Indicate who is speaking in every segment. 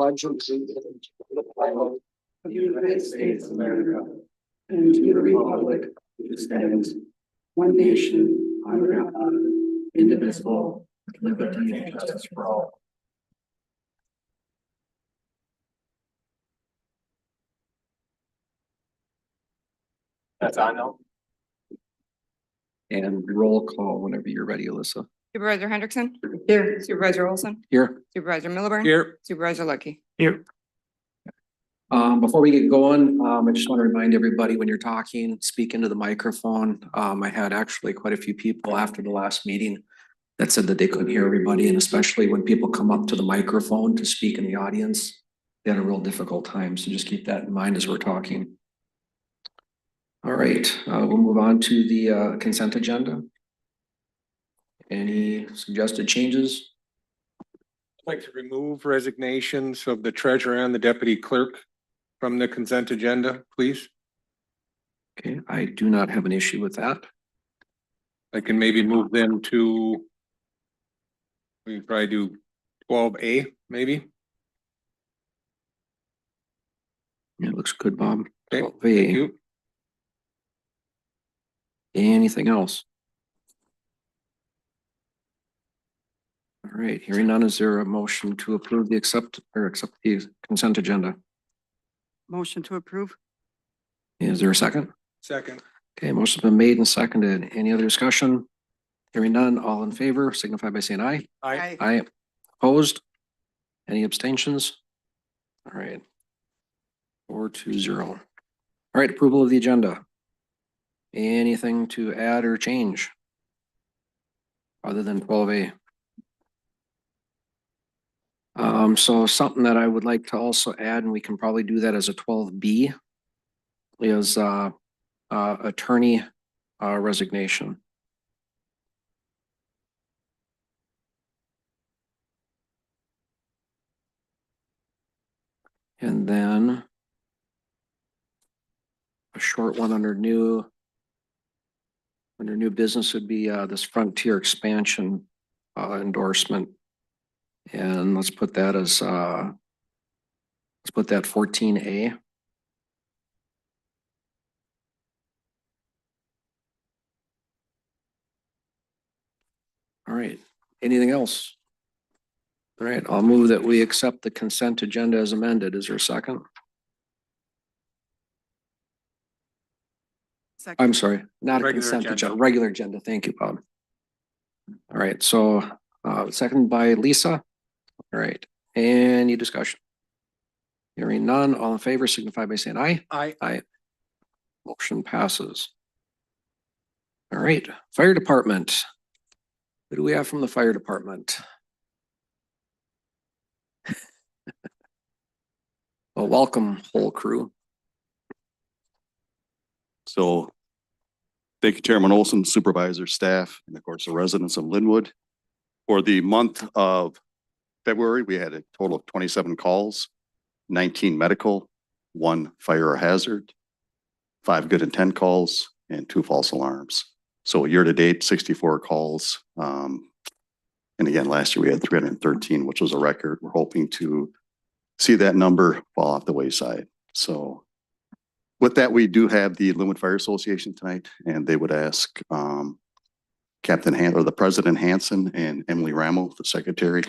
Speaker 1: pledge allegiance to the flag of the United States of America and to the republic which stands one nation under God, indivisible, with liberty and justice for all. That's on now. And roll call whenever you're ready, Alyssa.
Speaker 2: Supervisor Hendrickson. Here. Supervisor Olson.
Speaker 1: Here.
Speaker 2: Supervisor Milliburn.
Speaker 1: Here.
Speaker 2: Supervisor Lucky.
Speaker 1: Here. Before we get going, I just want to remind everybody when you're talking, speak into the microphone. I had actually quite a few people after the last meeting that said that they couldn't hear everybody, and especially when people come up to the microphone to speak in the audience, they had a real difficult time. So just keep that in mind as we're talking. All right, we'll move on to the consent agenda. Any suggested changes?
Speaker 3: I'd like to remove resignations of the treasurer and the deputy clerk from the consent agenda, please.
Speaker 1: Okay, I do not have an issue with that.
Speaker 3: I can maybe move them to, we can probably do 12A, maybe.
Speaker 1: Yeah, it looks good, Bob.
Speaker 3: Okay,
Speaker 1: 12A.
Speaker 3: thank you.
Speaker 1: Anything else? All right, hearing none, is there a motion to approve the accept the consent agenda?
Speaker 2: Motion to approve.
Speaker 1: Is there a second?
Speaker 3: Second.
Speaker 1: Okay, motion's been made and seconded. Any other discussion? Hearing none, all in favor, signify by saying aye.
Speaker 3: Aye.
Speaker 1: Aye. Opposed? Any abstentions? All right. 4-0. All right, approval of the agenda. Anything to add or change? Other than 12A? So something that I would like to also add, and we can probably do that as a 12B, is attorney resignation. And then a short one under new business would be this frontier expansion endorsement. And let's put that as 14A. All right, anything else? All right, I'll move that we accept the consent agenda as amended. Is there a second?
Speaker 2: Second.
Speaker 1: I'm sorry, not a
Speaker 3: Regular
Speaker 1: consent
Speaker 3: agenda.
Speaker 1: agenda, regular agenda. Thank you, Bob. All right, so second by Lisa. All right, any discussion? Hearing none, all in favor signify by saying aye.
Speaker 3: Aye.
Speaker 1: Aye. Motion passes. All right, fire department. What do we have from the fire department? Well, welcome, whole crew.
Speaker 4: So thank you, Chairman Olson, supervisor, staff, and of course, the residents of Linwood. For the month of February, we had a total of 27 calls, 19 medical, 1 fire or hazard, 5 good intent calls, and 2 false alarms. So year to date, 64 calls. And again, last year we had 313, which was a record. We're hoping to see that number fall off the wayside. So with that, we do have the Linwood Fire Association tonight, and they would ask Captain or the President Hanson and Emily Rammel, the secretary.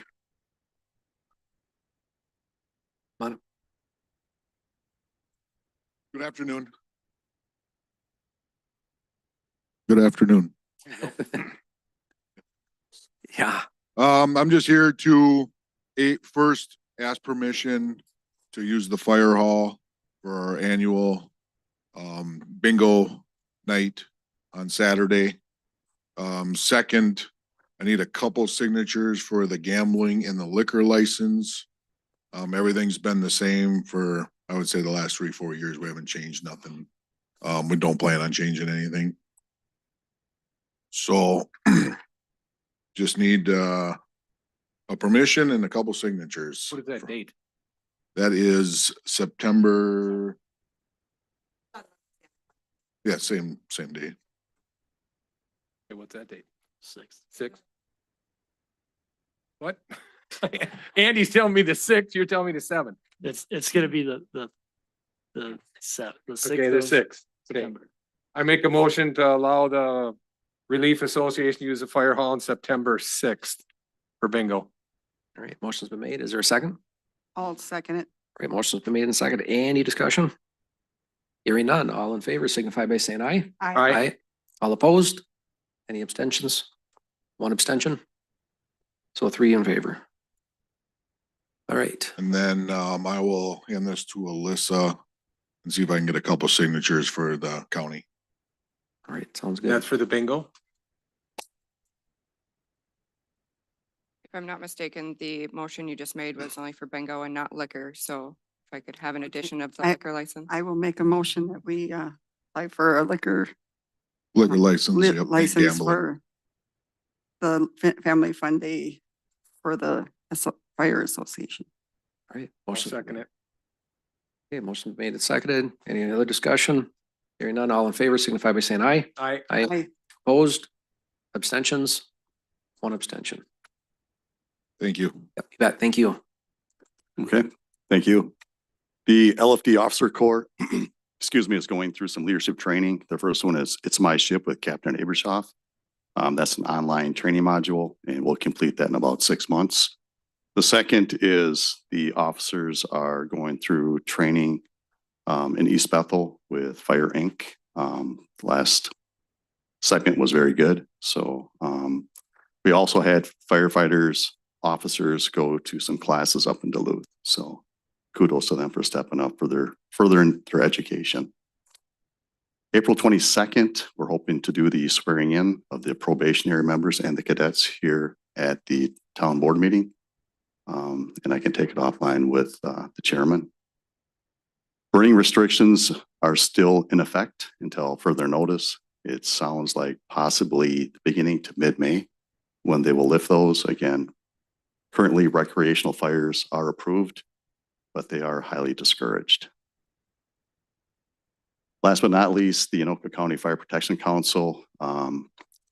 Speaker 5: Good afternoon. Good afternoon.
Speaker 1: Yeah.
Speaker 5: I'm just here to first ask permission to use the fire hall for our annual bingo night on Saturday. Second, I need a couple signatures for the gambling and the liquor license. Everything's been the same for, I would say, the last 3-4 years. We haven't changed nothing. We don't plan on changing anything. So just need a permission and a couple signatures.
Speaker 3: What is that date?
Speaker 5: That is September. Yeah, same day.
Speaker 3: Okay, what's that date? 6. What? Andy's telling me the sixth, you're telling me the seventh.
Speaker 6: It's gonna be the
Speaker 3: Okay, the
Speaker 6: sixth.
Speaker 3: sixth.
Speaker 6: September.
Speaker 3: I make a motion to allow the Relief Association to use the fire hall on September sixth for bingo.
Speaker 1: All right, motion's been made. Is there a second?
Speaker 2: I'll second it.
Speaker 1: All right, motion's been made and seconded. Any discussion? Hearing none. All in favor signify by saying aye.
Speaker 3: Aye.
Speaker 1: All opposed? Any abstentions? One abstention? So 3 in favor. All right,
Speaker 5: And then I will hand this to Alyssa and see if I can get a couple signatures for the county.
Speaker 1: all right, sounds good.
Speaker 3: That's for the bingo?
Speaker 2: If I'm not mistaken, the motion you just made was only for bingo and not liquor, so if I could have an addition of the liquor license.
Speaker 7: I will make a motion that we apply for a liquor
Speaker 5: Liquor yep,
Speaker 7: license
Speaker 5: gambling.
Speaker 7: for the family fun day for the fire association.
Speaker 1: All right,
Speaker 3: I'll
Speaker 1: motion.
Speaker 3: second it.
Speaker 1: Okay, motion made and seconded. Any other discussion? Hearing none. All in favor signify by saying aye.
Speaker 3: Aye.
Speaker 1: Aye. Opposed? Abstentions? 1 abstention.
Speaker 5: Thank you.
Speaker 1: Yep, you bet. Thank you.
Speaker 4: Okay, thank you. The LFD Officer Corps, excuse me, is going through some leadership training. The first one is It's My Ship with Captain Abershoff. That's an online training module and we'll complete that in about 6 months. The second is the officers are going through training in East Bethel with Fire Inc. Last segment was very good. So we also had firefighters, officers go to some classes up in Duluth. So kudos to them for stepping up for furthering their education. April 22nd, we're hoping to do the swearing in of the probationary members and the cadets here at the town board meeting. And I can take it offline with the chairman. Burning restrictions are still in effect until further notice. It sounds like possibly the beginning to mid-May when they will lift those. Again, currently recreational fires are approved, but they are highly discouraged. Last but not least, the Anoka County Fire Protection Council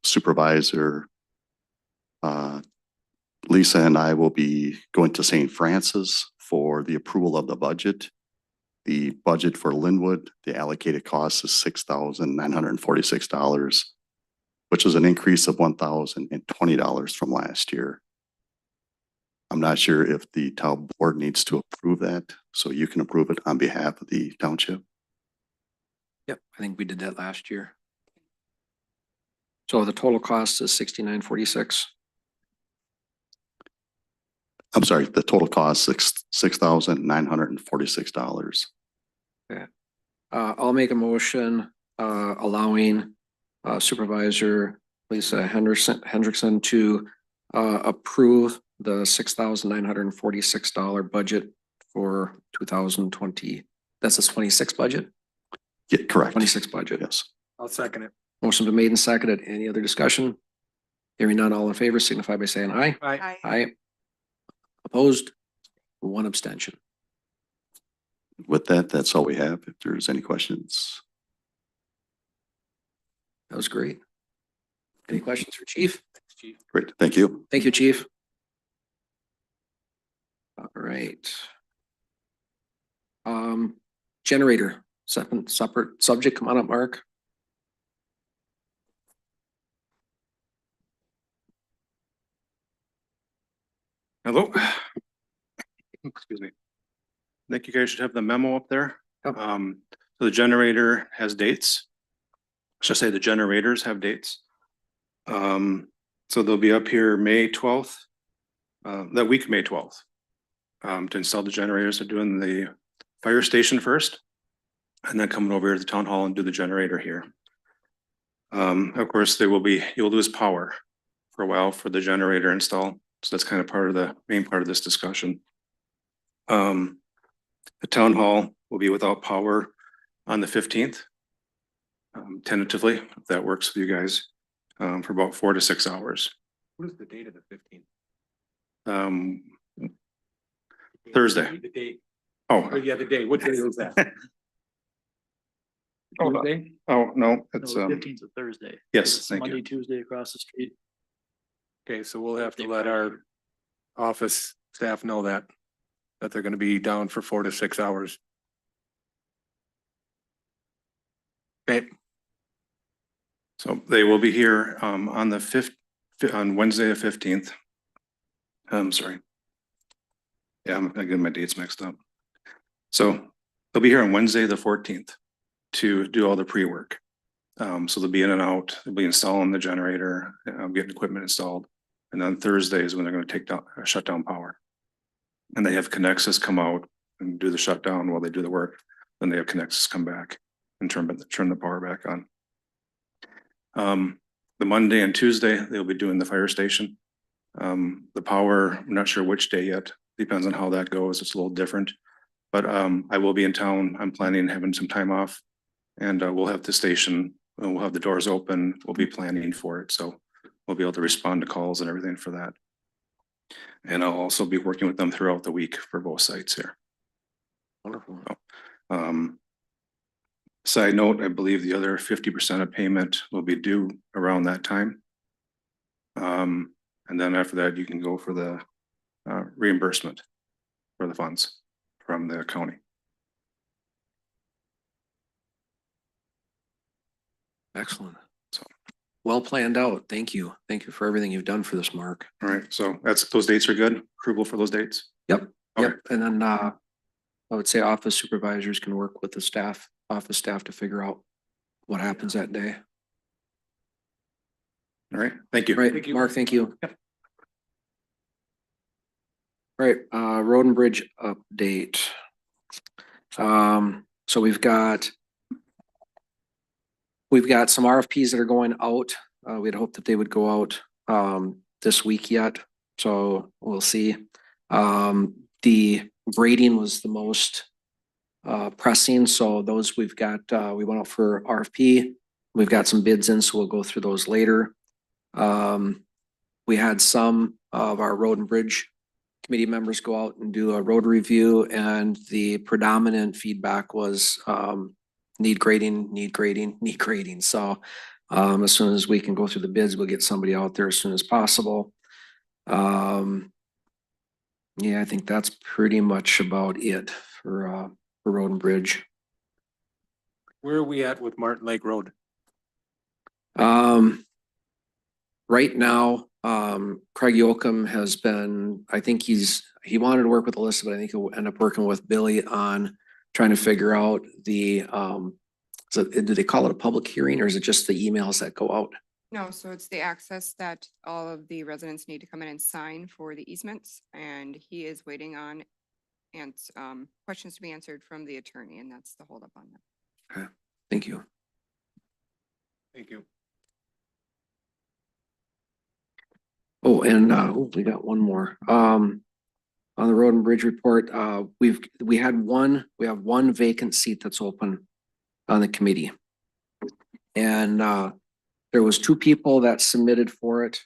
Speaker 4: supervisor Lisa and I will be going to St. Francis for the approval of the budget. The budget for Linwood, the allocated cost is $6,946, which is an increase of $1,020 from last year. I'm not sure if the town board needs to approve that, so you can approve it on behalf of the township.
Speaker 1: Yep, I think we did that last year. So the total cost is 6946.
Speaker 4: I'm sorry, the total cost $6,946.
Speaker 1: I'll make a motion allowing Supervisor Lisa Hendrickson to approve the $6,946 budget for 2020. That's the 26 budget?
Speaker 4: Yeah, correct.
Speaker 1: 26 budget.
Speaker 4: Yes.
Speaker 3: I'll second it.
Speaker 1: Motion been made and seconded. Any other discussion? Hearing none, all in favor signify by saying aye.
Speaker 3: Aye.
Speaker 1: Aye. Opposed? 1 abstention.
Speaker 4: With that, that's all we have. If there's any questions.
Speaker 1: That was great. Any questions for Chief?
Speaker 4: Great, thank you.
Speaker 1: Thank you, Chief. All right. Generator, separate subject. Come on up, Mark.
Speaker 8: Hello. Excuse me. I think you guys should have the memo up there.
Speaker 1: Yep.
Speaker 8: So the generator has dates. Should I say the generators have dates? So they'll be up here May 12th, that week, May 12th. To install the generators. They're doing the fire station first and then coming over here to the town hall and do the generator here. Of course, you'll lose power for a while for the generator install. So that's kind of part of the main part of this discussion. The town hall will be without power on the 15th. Tentatively, if that works with you guys, for about 4 to 6 hours.
Speaker 3: What is the date of the 15th?
Speaker 8: Thursday.
Speaker 3: The date.
Speaker 8: Oh,
Speaker 3: Oh, yeah, the day. What day was that? Tuesday?
Speaker 8: oh, no, it's,
Speaker 6: 15th of Thursday.
Speaker 8: yes,
Speaker 6: It's
Speaker 8: thank
Speaker 6: Monday,
Speaker 8: you.
Speaker 6: Tuesday across the street.
Speaker 3: Okay, so we'll have to let our office staff know that they're gonna be down for 4 to 6 hours. Okay,
Speaker 8: So they will be here on the on Wednesday, the 15th. I'm sorry. Yeah, I'm getting my dates mixed up. So they'll be here on Wednesday, the 14th to do all the pre-work. So they'll be in and out, they'll be installing the generator, getting equipment installed. And then Thursday is when they're gonna take down, shut down power. And they have Connexus come out and do the shutdown while they do the work. Then they have Connexus come back and turn the power back on. The Monday and Tuesday, they'll be doing the fire station. The power, I'm not sure which day yet, depends on how that goes, it's a little different. But I will be in town, I'm planning on having some time off. And we'll have the station, we'll have the doors open, we'll be planning for it, so we'll be able to respond to calls and everything for that. And I'll also be working with them throughout the week for both sites here.
Speaker 1: Wonderful.
Speaker 8: Side note, I believe the other 50% of payment will be due around that time. And then after that, you can go for the reimbursement for the funds from the county.
Speaker 1: Excellent.
Speaker 8: So.
Speaker 1: Well planned out. Thank you. Thank you for everything you've done for this, Mark.
Speaker 8: All right, so those dates are good. Approval for those dates?
Speaker 1: Yep.
Speaker 8: Okay.
Speaker 1: Yep. And then I would say office supervisors can work with the staff, office staff to figure out what happens that day.
Speaker 8: All right, thank you.
Speaker 1: Right, Mark, thank you. Yep. Right, road and bridge update. So we've got some RFPs that are going out. We'd hoped that they would go out this week yet, so we'll see. The grading was the most pressing, so those we went out for RFP. We've got some bids in, so we'll go through those later. We had some of our road and bridge committee members go out and do a road review, and the predominant feedback was need grading. So as soon as we can go through the bids, we'll get somebody out there as soon as possible. Yeah, I think that's pretty much about it for road and bridge.
Speaker 3: where are we at with Martin Lake Road?
Speaker 1: Right now, Craig Yoakum has been, I think he wanted to work with Alyssa, but I think he'll end up working with Billy on trying to figure out do they call it a public hearing, or is it just the emails that go out?
Speaker 2: No, so it's the access that all of the residents need to come in and sign for the easements, and he is waiting on questions to be answered from the attorney, and that's the holdup on that.
Speaker 1: Okay, thank you.
Speaker 3: Thank you.
Speaker 1: Oh, and we got one more. On the road and bridge report, we have one vacant seat that's open on the committee. And there was 2 people that submitted for it.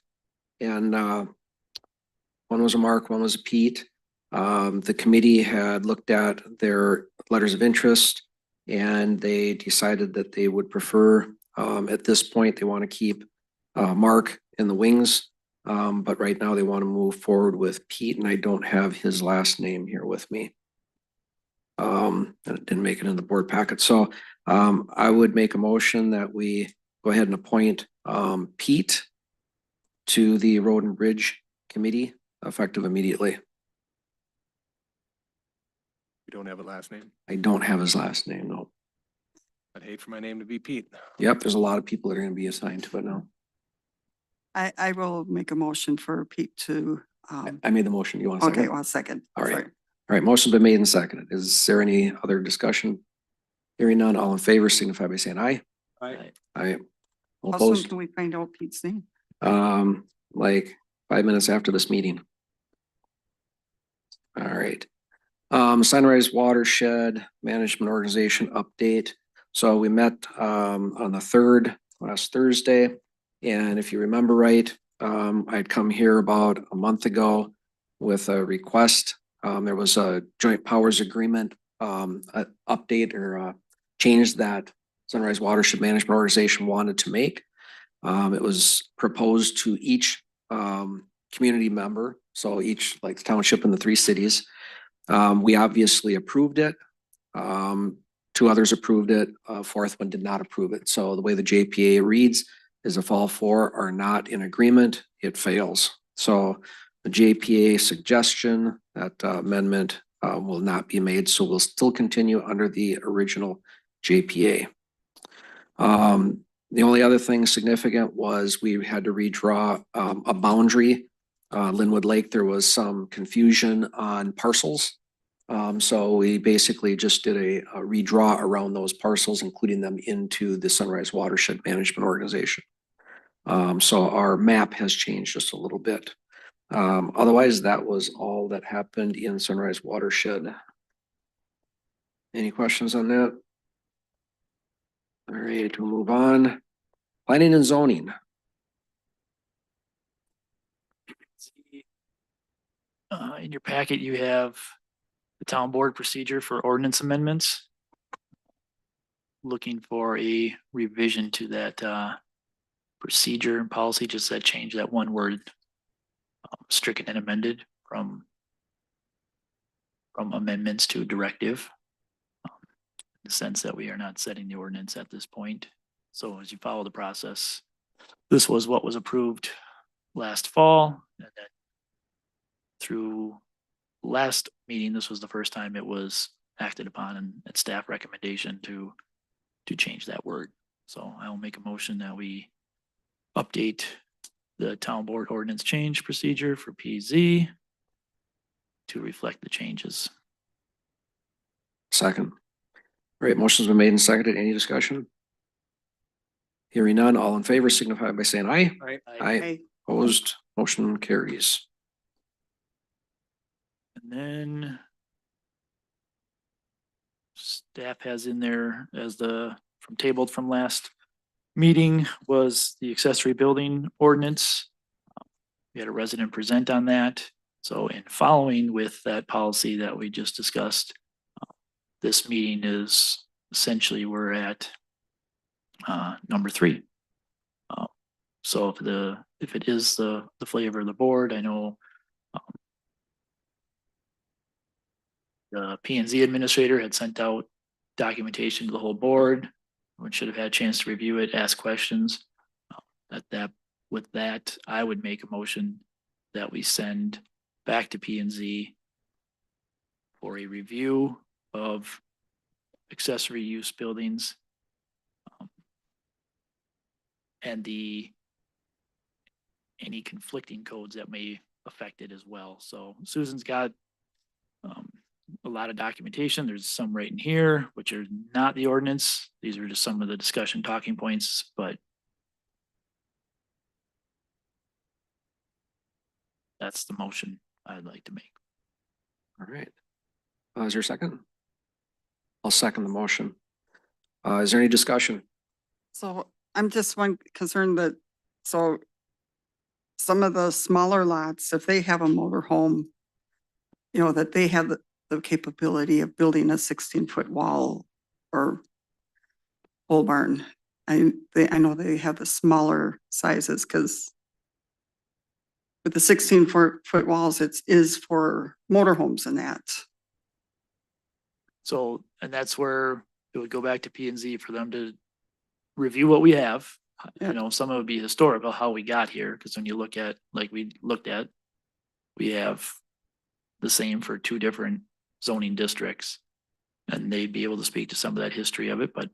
Speaker 1: And one was a Mark, one was a Pete. The committee had looked at their letters of interest, and they decided that they would prefer, at this point, they want to keep Mark in the wings. But right now they want to move forward with Pete, and I don't have his last name here with me. And it didn't make it in the board packet. So I would make a motion that we go ahead and appoint Pete to the road and bridge committee effective immediately.
Speaker 3: You don't have a last name?
Speaker 1: I don't have his last name, no.
Speaker 3: I'd hate for my name to be Pete.
Speaker 1: Yep, there's a lot of people that are going to be assigned to it now.
Speaker 7: I will make a motion for Pete to,
Speaker 1: I made the motion. You want to
Speaker 7: okay,
Speaker 1: second?
Speaker 7: well, second.
Speaker 1: All right.
Speaker 7: Sorry.
Speaker 1: All right, motion's been made and seconded. Is there any other discussion? Hearing none, all in favor signify by saying aye.
Speaker 3: Aye.
Speaker 1: Aye. All
Speaker 7: How soon
Speaker 1: opposed?
Speaker 7: can we find out Pete's name?
Speaker 1: Like 5 minutes after this meeting. All right. Sunrise Watershed Management Organization update. So we met on the 3rd, last Thursday. And if you remember right, I'd come here about a month ago with a request. There was a joint powers agreement update or change that Sunrise Watershed Management Organization wanted to make. It was proposed to each community member So each, like the township and the three cities. We obviously approved it. Two others approved it, a fourth one did not approve it. So the way the JPA reads is if all four are not in agreement, it fails. So the JPA suggestion, that amendment will not be made, so we'll still continue under the original JPA. The only other thing significant was we had to redraw a boundary. Linwood Lake, there was some confusion on parcels. So we basically just did a redraw around those parcels, including them into the Sunrise Watershed Management Organization. So our map has changed just a little bit. Otherwise, that was all that happened in Sunrise Watershed. Any questions on that? All right, we'll move on. Planning and zoning.
Speaker 6: In your packet, you have the town board procedure for ordinance amendments. Looking for a revision to that procedure and policy, just that change that one word, stricken and amended from amendments to directive. In the sense that we are not setting the ordinance at this point. So as you follow the process, this was what was approved last fall, and then through last meeting, this was the first time it was acted upon and staff recommendation to change that word. So I will make a motion that we update the town board ordinance change procedure for PZ to reflect the changes.
Speaker 1: Second. All right, motion's been made and seconded. Any discussion? Hearing none, all in favor signify by saying aye. Aye.
Speaker 7: Okay.
Speaker 1: Opposed, motion carries.
Speaker 6: And then staff has in there as from tabled from last meeting was the accessory building ordinance. We had a resident present on that. So in following with that policy that we just discussed, this meeting is essentially we're at number 3. So if it is the flavor of the board, I know the P&Z administrator had sent out documentation to the whole board, which should have had a chance to review it, ask questions. With that, I would make a motion that we send back to P&Z for a review of accessory use buildings and any conflicting codes that may affect it as well. So Susan's got a lot of documentation. There's some right in here, which are not the ordinance. These are just some of the discussion talking points, but that's the motion I'd like to make.
Speaker 1: All right. Is there a second? I'll second the motion. Is there any discussion?
Speaker 7: So I'm just concerned that, so some of the smaller lots, if they have a motorhome, that they have the capability of building a 16-foot wall or pole barn. I know they have the smaller sizes because with the 16-foot walls, it is for motorhomes and that.
Speaker 6: So, and that's where it would go back to P&Z for them to review what we have.
Speaker 7: Yeah.
Speaker 6: Some of it would be historical, how we got here, because when you look at, like we looked at, we have the same for 2 different zoning districts. And they'd be able to speak to some of that history of it, but,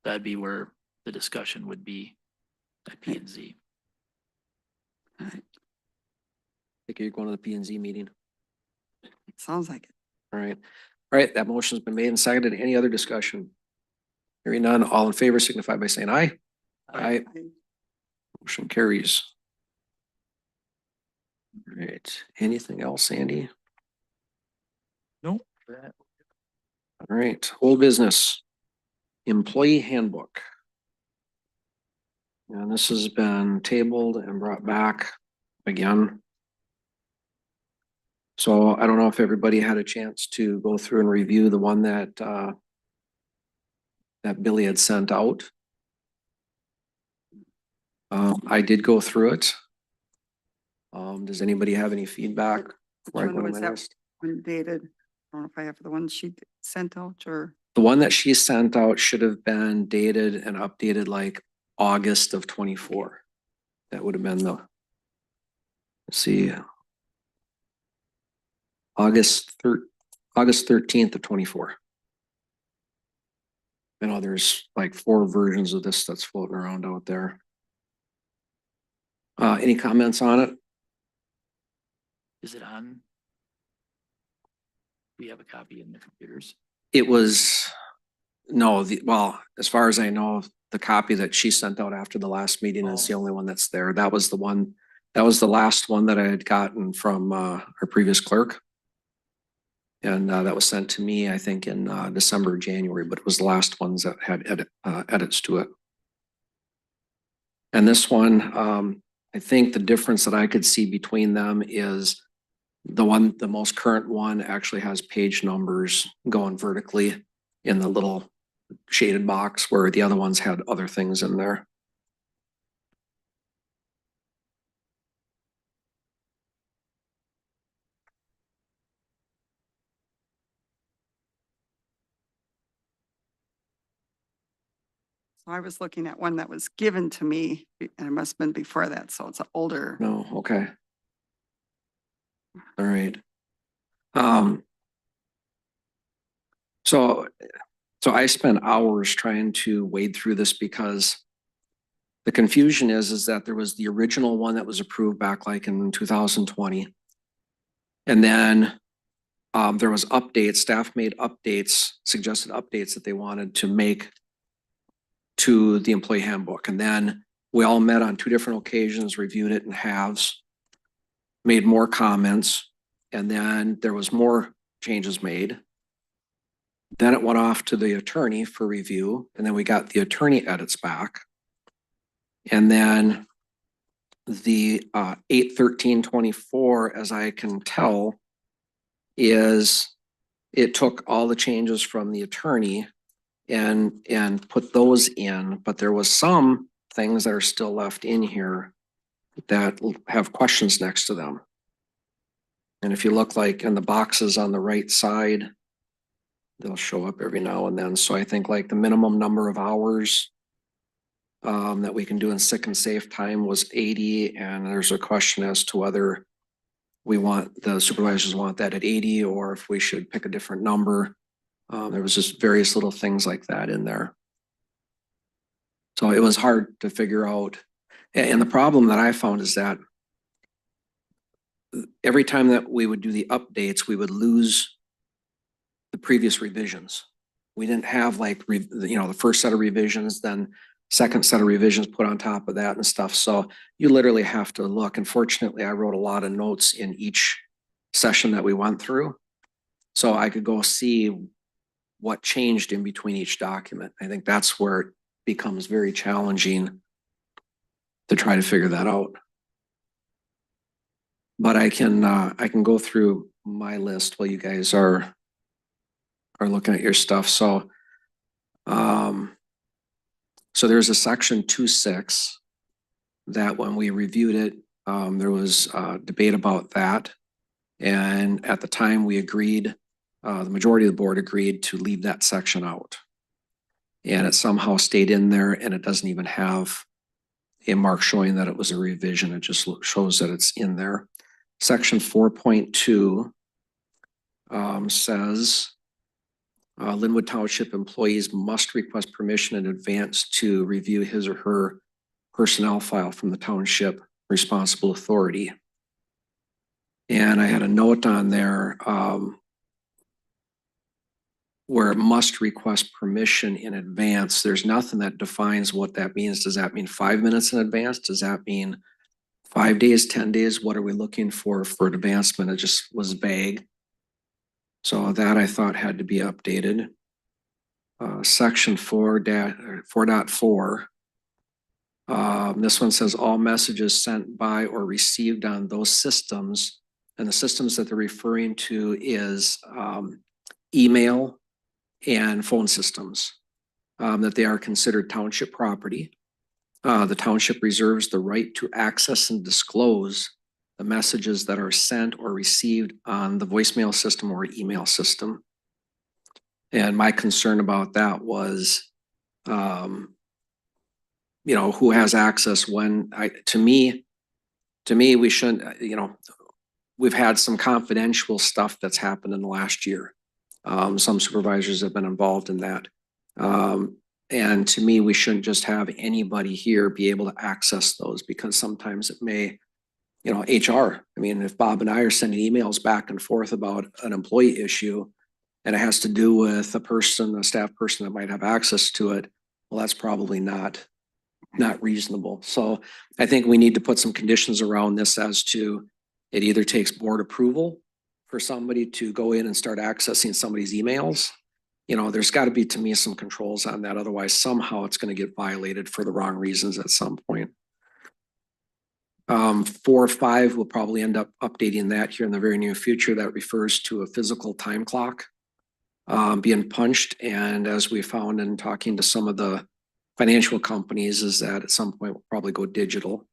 Speaker 6: that'd be where the discussion would be at P&Z.
Speaker 7: All right.
Speaker 1: Think you're going to the P&Z meeting.
Speaker 7: Sounds like it.
Speaker 1: All right. All right, that motion's been made and seconded. Any other discussion? Hearing none, all in favor signify by saying aye. Aye. Motion carries. All right, anything else, Sandy?
Speaker 6: Nope.
Speaker 1: All right, old business. Employee handbook. And this has been tabled and brought back again. So I don't know if everybody had a chance to go through and review the one that Billy had sent out. I did go through it. Does anybody have any feedback? before I
Speaker 7: When
Speaker 1: go to
Speaker 7: was
Speaker 1: my
Speaker 7: that
Speaker 1: list?
Speaker 7: one dated? I don't know if I have the one she sent out or,
Speaker 1: The one that she sent out should have been dated and updated like August of 24. That would have been the, let's see. August 13th of 24. I know there's like 4 versions of this that's floating around out there. Any comments on it?
Speaker 6: Is it on? We have a copy in the computers.
Speaker 1: It was, no, well, as far as I know, the copy that she sent out after the last meeting is the only one that's there. That was the one, that was the last one that I had gotten from our previous clerk. And that was sent to me, I think, in December, January, but it was the last ones that had edits to it. And this one, I think the difference that I could see between them is the most current one actually has page numbers going vertically in the little shaded box, where the other ones had other things in there.
Speaker 7: so I was looking at one that was given to me and it must have been before that. So it's an older.
Speaker 1: No, okay. All right. Um, so I spent hours trying to wade through this because the confusion is that there was the original one that was approved back like in 2020. And then there was updates, staff made updates, suggested updates that they wanted to make to the employee handbook. And then we all met on 2 different occasions, reviewed it in halves, made more comments, and then there was more changes made. Then it went off to the attorney for review, and then we got the attorney edits back. And then the 8/13/24, as I can tell, is it took all the changes from the attorney and put those in, but there was some things that are still left in here that have questions next to them. And if you look like in the boxes on the right side, they'll show up every now and then. So I think like the minimum number of hours that we can do in sick and safe time was 80. And there's a question as to whether the supervisors want that at 80 or if we should pick a different number. There was just various little things like that in there. So it was hard to figure out. And the problem that I found is that every time that we would do the updates, we would lose the previous revisions. We didn't have like, the first set of revisions, then second set of revisions put on top of that and stuff. So you literally have to look. And fortunately, I wrote a lot of notes in each session that we went through. So I could go see what changed in between each document. I think that's where it becomes very challenging to try to figure that out. But I can go through my list while you guys are looking at your stuff. So so there's a section 2.6 that when we reviewed it, there was debate about that. And at the time we agreed, the majority of the board agreed to leave that section out. And it somehow stayed in there and it doesn't even have a mark showing that it was a revision. It just shows that it's in there. Section 4.2 says Linwood Township employees must request permission in advance to review his or her personnel file from the township responsible authority. And I had a note on there where it must request permission in advance. There's nothing that defines what that means. Does that mean 5 minutes in advance? Does that mean 5 days, 10 days? What are we looking for advancement? It just was vague. So that I thought had to be updated. Section 4.4. This one says all messages sent by or received on those systems, and the systems that they're referring to is email and phone systems, that they are considered township property. The township reserves the right to access and disclose the messages that are sent or received on the voicemail system or email system. And my concern about that was, you know, who has access when to me, we shouldn't, you know, we've had some confidential stuff that's happened in the last year. Some supervisors have been involved in that. And to me, we shouldn't just have anybody here be able to access those because sometimes it may, you know, HR. I mean, if Bob and I are sending emails back and forth about an employee issue and it has to do with a person, a staff person that might have access to it, well, that's probably not reasonable. So I think we need to put some conditions around this as to it either takes board approval for somebody to go in and start accessing somebody's emails. You know, there's got to be, to me, some controls on that. Otherwise, somehow it's going to get violated for the wrong reasons at some point. 4 or 5, we'll probably end up updating that here in the very near future. That refers to a physical time clock being punched. And as we found in talking to some of the financial companies, is that at some point we'll probably go digital.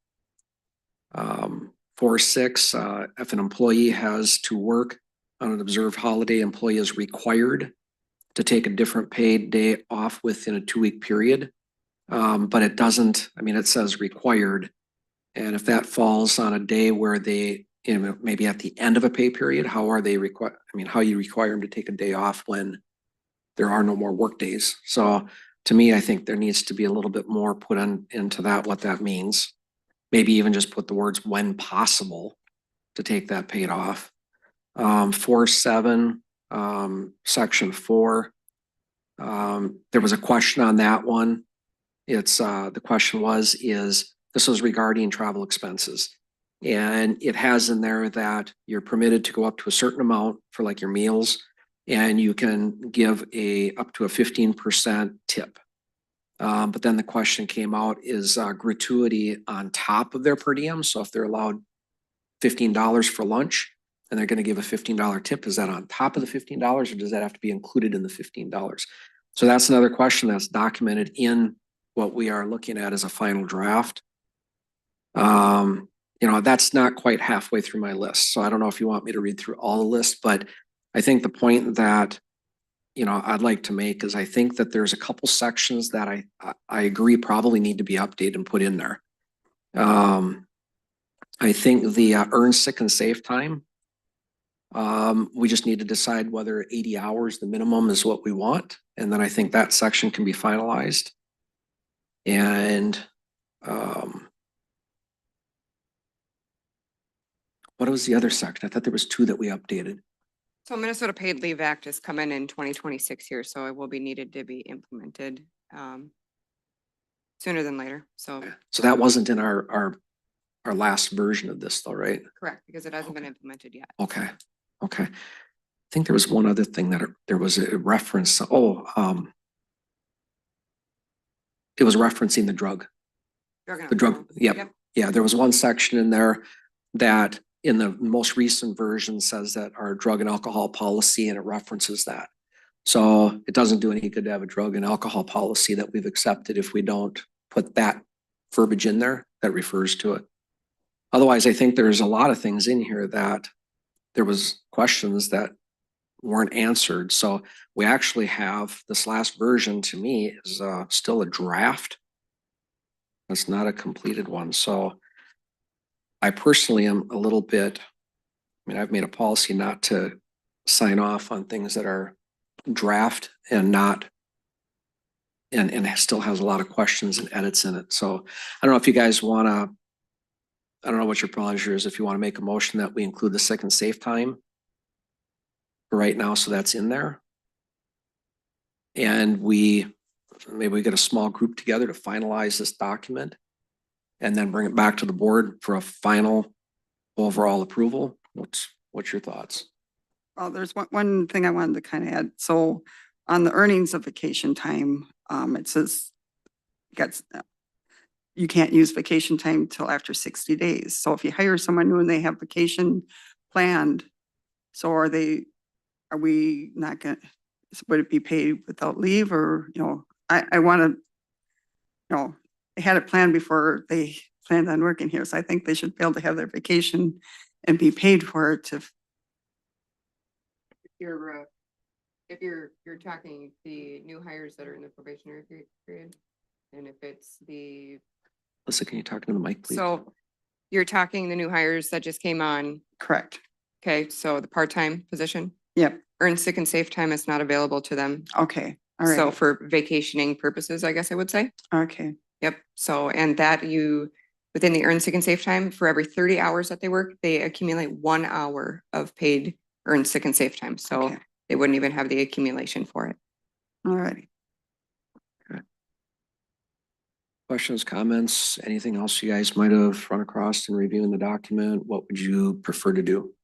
Speaker 1: 4, 6, if an employee has to work on an observed holiday, employee is required to take a different paid day off within a 2-week period. But it doesn't, I mean, it says required. And if that falls on a day where they, you know, maybe at the end of a pay period, how are they required? I mean, how you require them to take a day off when there are no more work days? So to me, I think there needs to be a little bit more put into that, what that means. Maybe even just put the words when possible to take that paid off. 4, 7, section 4. There was a question on that one. It's the question was, this was regarding travel expenses. And it has in there that you're permitted to go up to a certain amount for like your meals, and you can give up to a 15% tip. But then the question came out, is gratuity on top of their per diem? So if they're allowed $15 for lunch and they're going to give a $15 tip, is that on top of the $15 or does that have to be included in the $15? So that's another question that's documented in what we are looking at as a final draft. You know, that's not quite halfway through my list. So I don't know if you want me to read through all the lists, but I think the point that, you know, I'd like to make is I think that there's a couple sections that I agree probably need to be updated and put in there. I think the earn sick and safe time, we just need to decide whether 80 hours, the minimum, is what we want. And then I think that section can be finalized. And what was the other section? I thought there was 2 that we updated.
Speaker 2: So Minnesota Paid Leave Act is coming in 2026 here, so it will be needed to be implemented sooner than later. So
Speaker 1: that wasn't in our last version of this though, right?
Speaker 2: correct, because it hasn't been implemented yet.
Speaker 1: Okay. I think there was one other thing that there was a reference. It was referencing the drug. The drug. Yep. Yeah, there was one section in there that in the most recent version says that our drug and alcohol policy, and it references that. So it doesn't do any good to have a drug and alcohol policy that we've accepted if we don't put that verbiage in there that refers to it. Otherwise, I think there's a lot of things in here that there was questions that weren't answered. So we actually have this last version, to me, is still a draft. It's not a completed one. So I personally am a little bit, I mean, I've made a policy not to sign off on things that are draft and not, and it still has a lot of questions and edits in it. So I don't know if you guys want to, I don't know what your pleasure is, if you want to make a motion that we include the sick and safe time for right now, so that's in there. And maybe we get a small group together to finalize this document and then bring it back to the board for a final overall approval. What's your thoughts?
Speaker 7: Well, there's one thing I wanted to kind of add. So on the earnings of vacation time, it says you can't use vacation time till after 60 days. So if you hire someone new and they have vacation planned, so are we not going to, would it be paid without leave? Or, you know, I want to, you know, they had it planned before they planned on working here. So I think they should be able to have their vacation and be paid for it if,
Speaker 2: If you're talking the new hires that are in the probationary period, and if it's the,
Speaker 1: Listen, can you talk into the mic, please?
Speaker 2: so you're talking the new hires that just came on,
Speaker 7: correct.
Speaker 2: okay, so the part-time position,
Speaker 7: Yep.
Speaker 2: earned sick and safe time is not available to them.
Speaker 7: Okay. All
Speaker 2: So
Speaker 7: right.
Speaker 2: for vacationing purposes, I guess I would say.
Speaker 7: Okay.
Speaker 2: Yep. So, and that you, within the earned sick and safe time, for every 30 hours that they work, they accumulate 1 hour of paid earned sick and safe time. So
Speaker 7: Okay.
Speaker 2: they wouldn't even have the accumulation for it.
Speaker 7: All righty.
Speaker 1: Questions, comments, anything else you guys might have run across in reviewing the document? What would you prefer to do?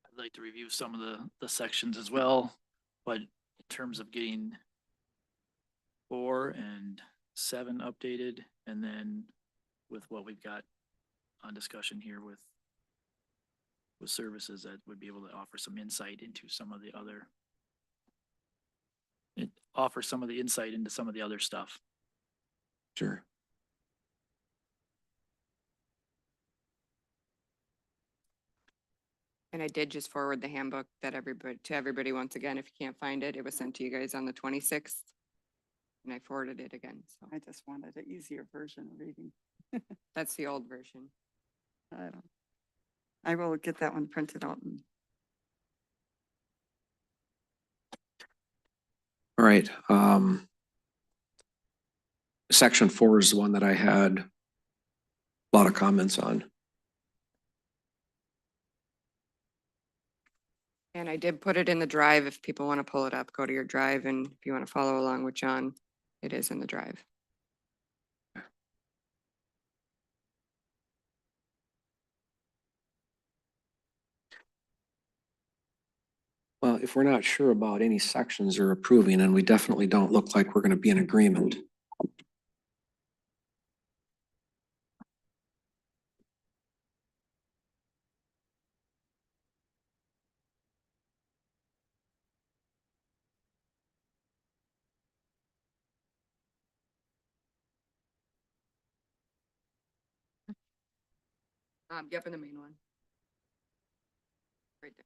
Speaker 6: I'd like to review some of the sections as well, but in terms of getting 4 and 7 updated, and then with what we've got on discussion here with services that would be able to offer some insight into some of the other, offer some of the insight into some of the other stuff.
Speaker 1: Sure.
Speaker 2: And I did just forward the handbook that everybody once again, if you can't find it, it was sent to you guys on the 26th. And I forwarded it again. So
Speaker 7: I just wanted an easier version of reading.
Speaker 2: that's the old version.
Speaker 7: I will get that one printed out.
Speaker 1: All right. Section 4 is the one that I had a lot of comments on.
Speaker 2: And I did put it in the drive. If people want to pull it up, go to your drive. And if you want to follow along with John, it is in the drive.
Speaker 1: Well, if we're not sure about any sections or approving, and we definitely don't look like we're going to be in agreement.
Speaker 2: Yep, in the main one. Right there.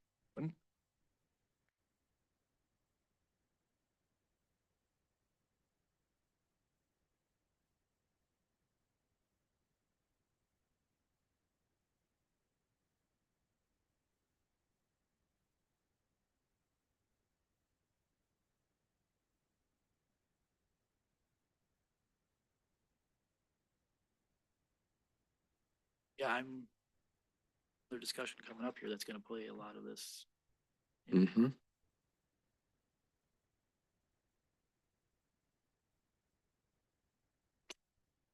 Speaker 6: Yeah, there's discussion coming up here that's gonna play a lot of this.
Speaker 1: Mm-hmm.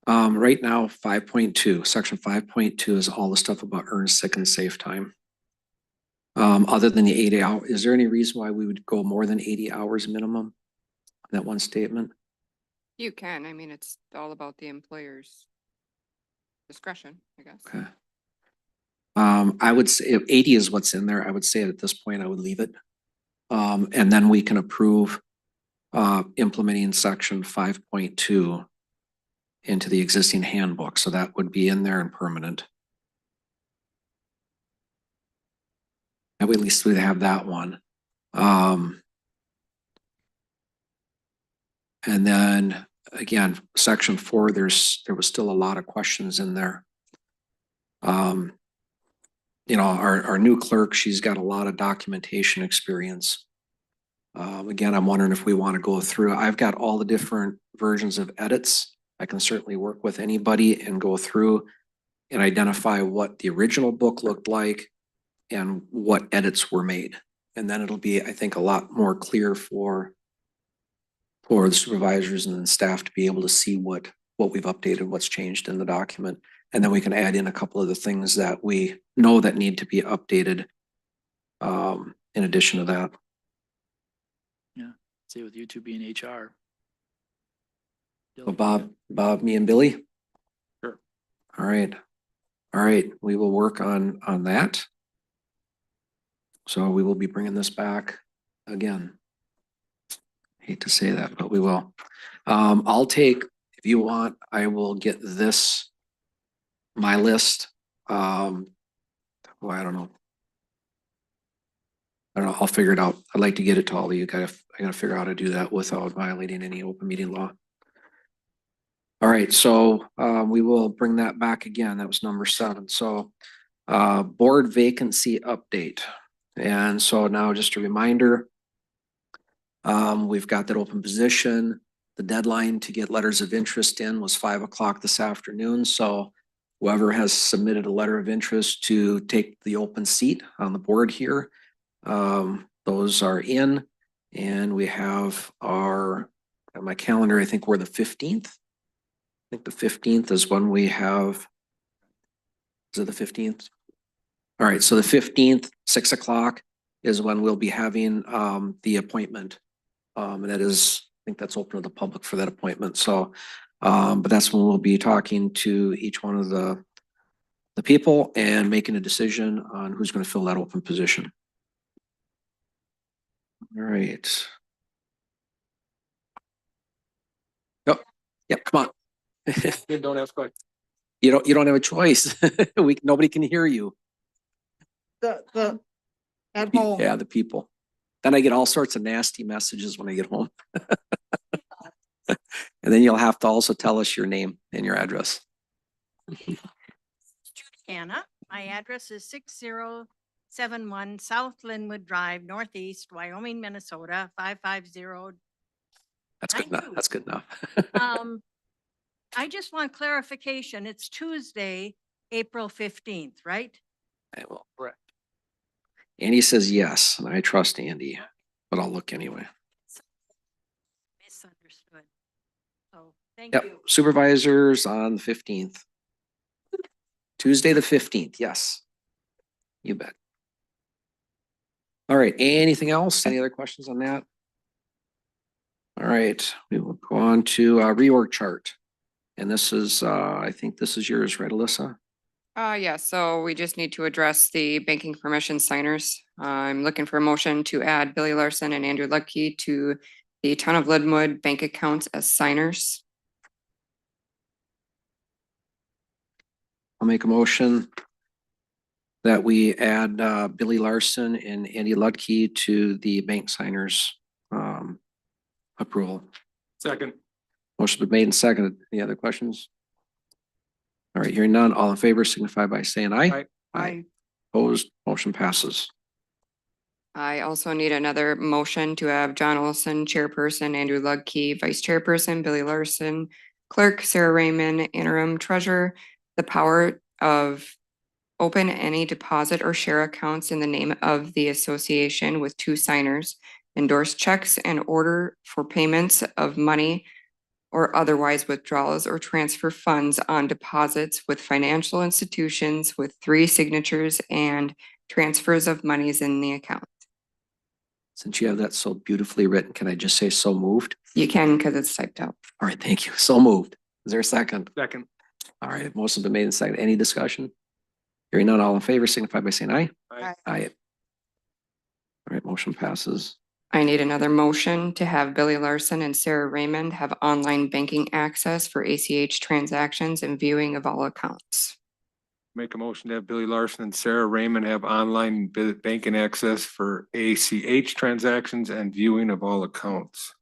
Speaker 1: Right now, 5.2, section 5.2 is all the stuff about earned sick and safe time. Other than the 80 hour, is there any reason why we would go more than 80 hours minimum? That one statement?
Speaker 2: You can. I mean, it's all about the employer's discretion, I guess.
Speaker 1: Okay. I would say if 80 is what's in there, I would say at this point, I would leave it. And then we can approve implementing section 5.2 into the existing handbook. So that would be in there and permanent. And we at least we have that one. And then again, section 4, there was still a lot of questions in there. You know, our new clerk, she's got a lot of documentation experience. Again, I'm wondering if we want to go through, I've got all the different versions of edits. I can certainly work with anybody and go through and identify what the original book looked like and what edits were made. And then it'll be, I think, a lot more clear for the supervisors and the staff to be able to see what we've updated, what's changed in the document. And then we can add in a couple of the things that we know that need to be updated in addition to that.
Speaker 6: Yeah, say with you two being HR.
Speaker 1: So Bob, me and Billy?
Speaker 3: Sure.
Speaker 1: All right. All right, we will work on that. So we will be bringing this back again. Hate to say that, but we will. I'll take, If you want, I will get my list. Well, I don't know. I'll figure it out. I'd like to get it to all of you. I gotta figure out how to do that without violating any open meeting law. All right, so we will bring that back again. That was number 7. So board vacancy update. And so now just a reminder, we've got that open position. The deadline to get letters of interest in was 5 o'clock this afternoon. So whoever has submitted a letter of interest to take the open seat on the board here, those are in. And we have on my calendar, I think we're the 15th. I think the 15th is when we have, is it the 15th? All right, so the 15th, 6 o'clock is when we'll be having the appointment. And that is, I think that's open to the public for that appointment. So, but that's when we'll be talking to each one of the people and making a decision on who's going to fill that open position. All right. Yep, come on.
Speaker 3: Don't ask questions.
Speaker 1: You don't have a choice. Nobody can hear you.
Speaker 7: The, at home.
Speaker 1: Yeah, the people. Then I get all sorts of nasty messages when I get home. And then you'll have to also tell us your name and your address.
Speaker 9: Anna, my address is 6071 South Linwood Drive, Northeast, Wyoming, Minnesota, 550.
Speaker 1: That's good enough.
Speaker 9: Thank you.
Speaker 1: That's good enough.
Speaker 9: I just want clarification. It's Tuesday, April 15th, right?
Speaker 1: I will. Correct. Andy says yes, and I trust Andy, but I'll look anyway.
Speaker 9: Misunderstood. So, thank
Speaker 1: Yep,
Speaker 9: you.
Speaker 1: supervisors on the 15th. Tuesday, the 15th, yes. You bet. All right, anything else? Any other questions on that? All right, we will go on to reorg chart. And this is, I think this is yours, right, Alyssa?
Speaker 2: Yeah, so we just need to address the banking permission signers. I'm looking for a motion to add Billy Larson and Andrew Lucky to the Town of Linwood bank accounts as signers.
Speaker 1: I'll make a motion that we add Billy Larson and Andy Ludke to the bank signers approval.
Speaker 3: Second.
Speaker 1: Motion been made and seconded. Any other questions? All right, hearing none, all in favor signify by saying aye.
Speaker 3: Aye.
Speaker 1: Opposed, motion passes.
Speaker 2: I also need another motion to have John Olson, chairperson, Andrew Ludke, vice chairperson, Billy Larson, clerk, Sarah Raymond, interim treasurer, the power of open any deposit or share accounts in the name of the association with 2 signers, endorse checks and order for payments of money or otherwise withdrawals or transfer funds on deposits with financial institutions with 3 signatures and transfers of monies in the account.
Speaker 1: Since you have that so beautifully written, can I just say so moved?
Speaker 2: You can because it's typed out.
Speaker 1: All right, thank you. So moved. Is there a second?
Speaker 3: Second.
Speaker 1: All right, motion's been made and seconded. Any discussion? Hearing none, all in favor signify by saying aye.
Speaker 3: Aye.
Speaker 1: Aye. All right, motion passes.
Speaker 2: I need another motion to have Billy Larson and Sarah Raymond have online banking access for ACH transactions and viewing of all accounts.
Speaker 3: Make a motion to have Billy Larson and Sarah Raymond have online banking access for ACH transactions and viewing of all accounts.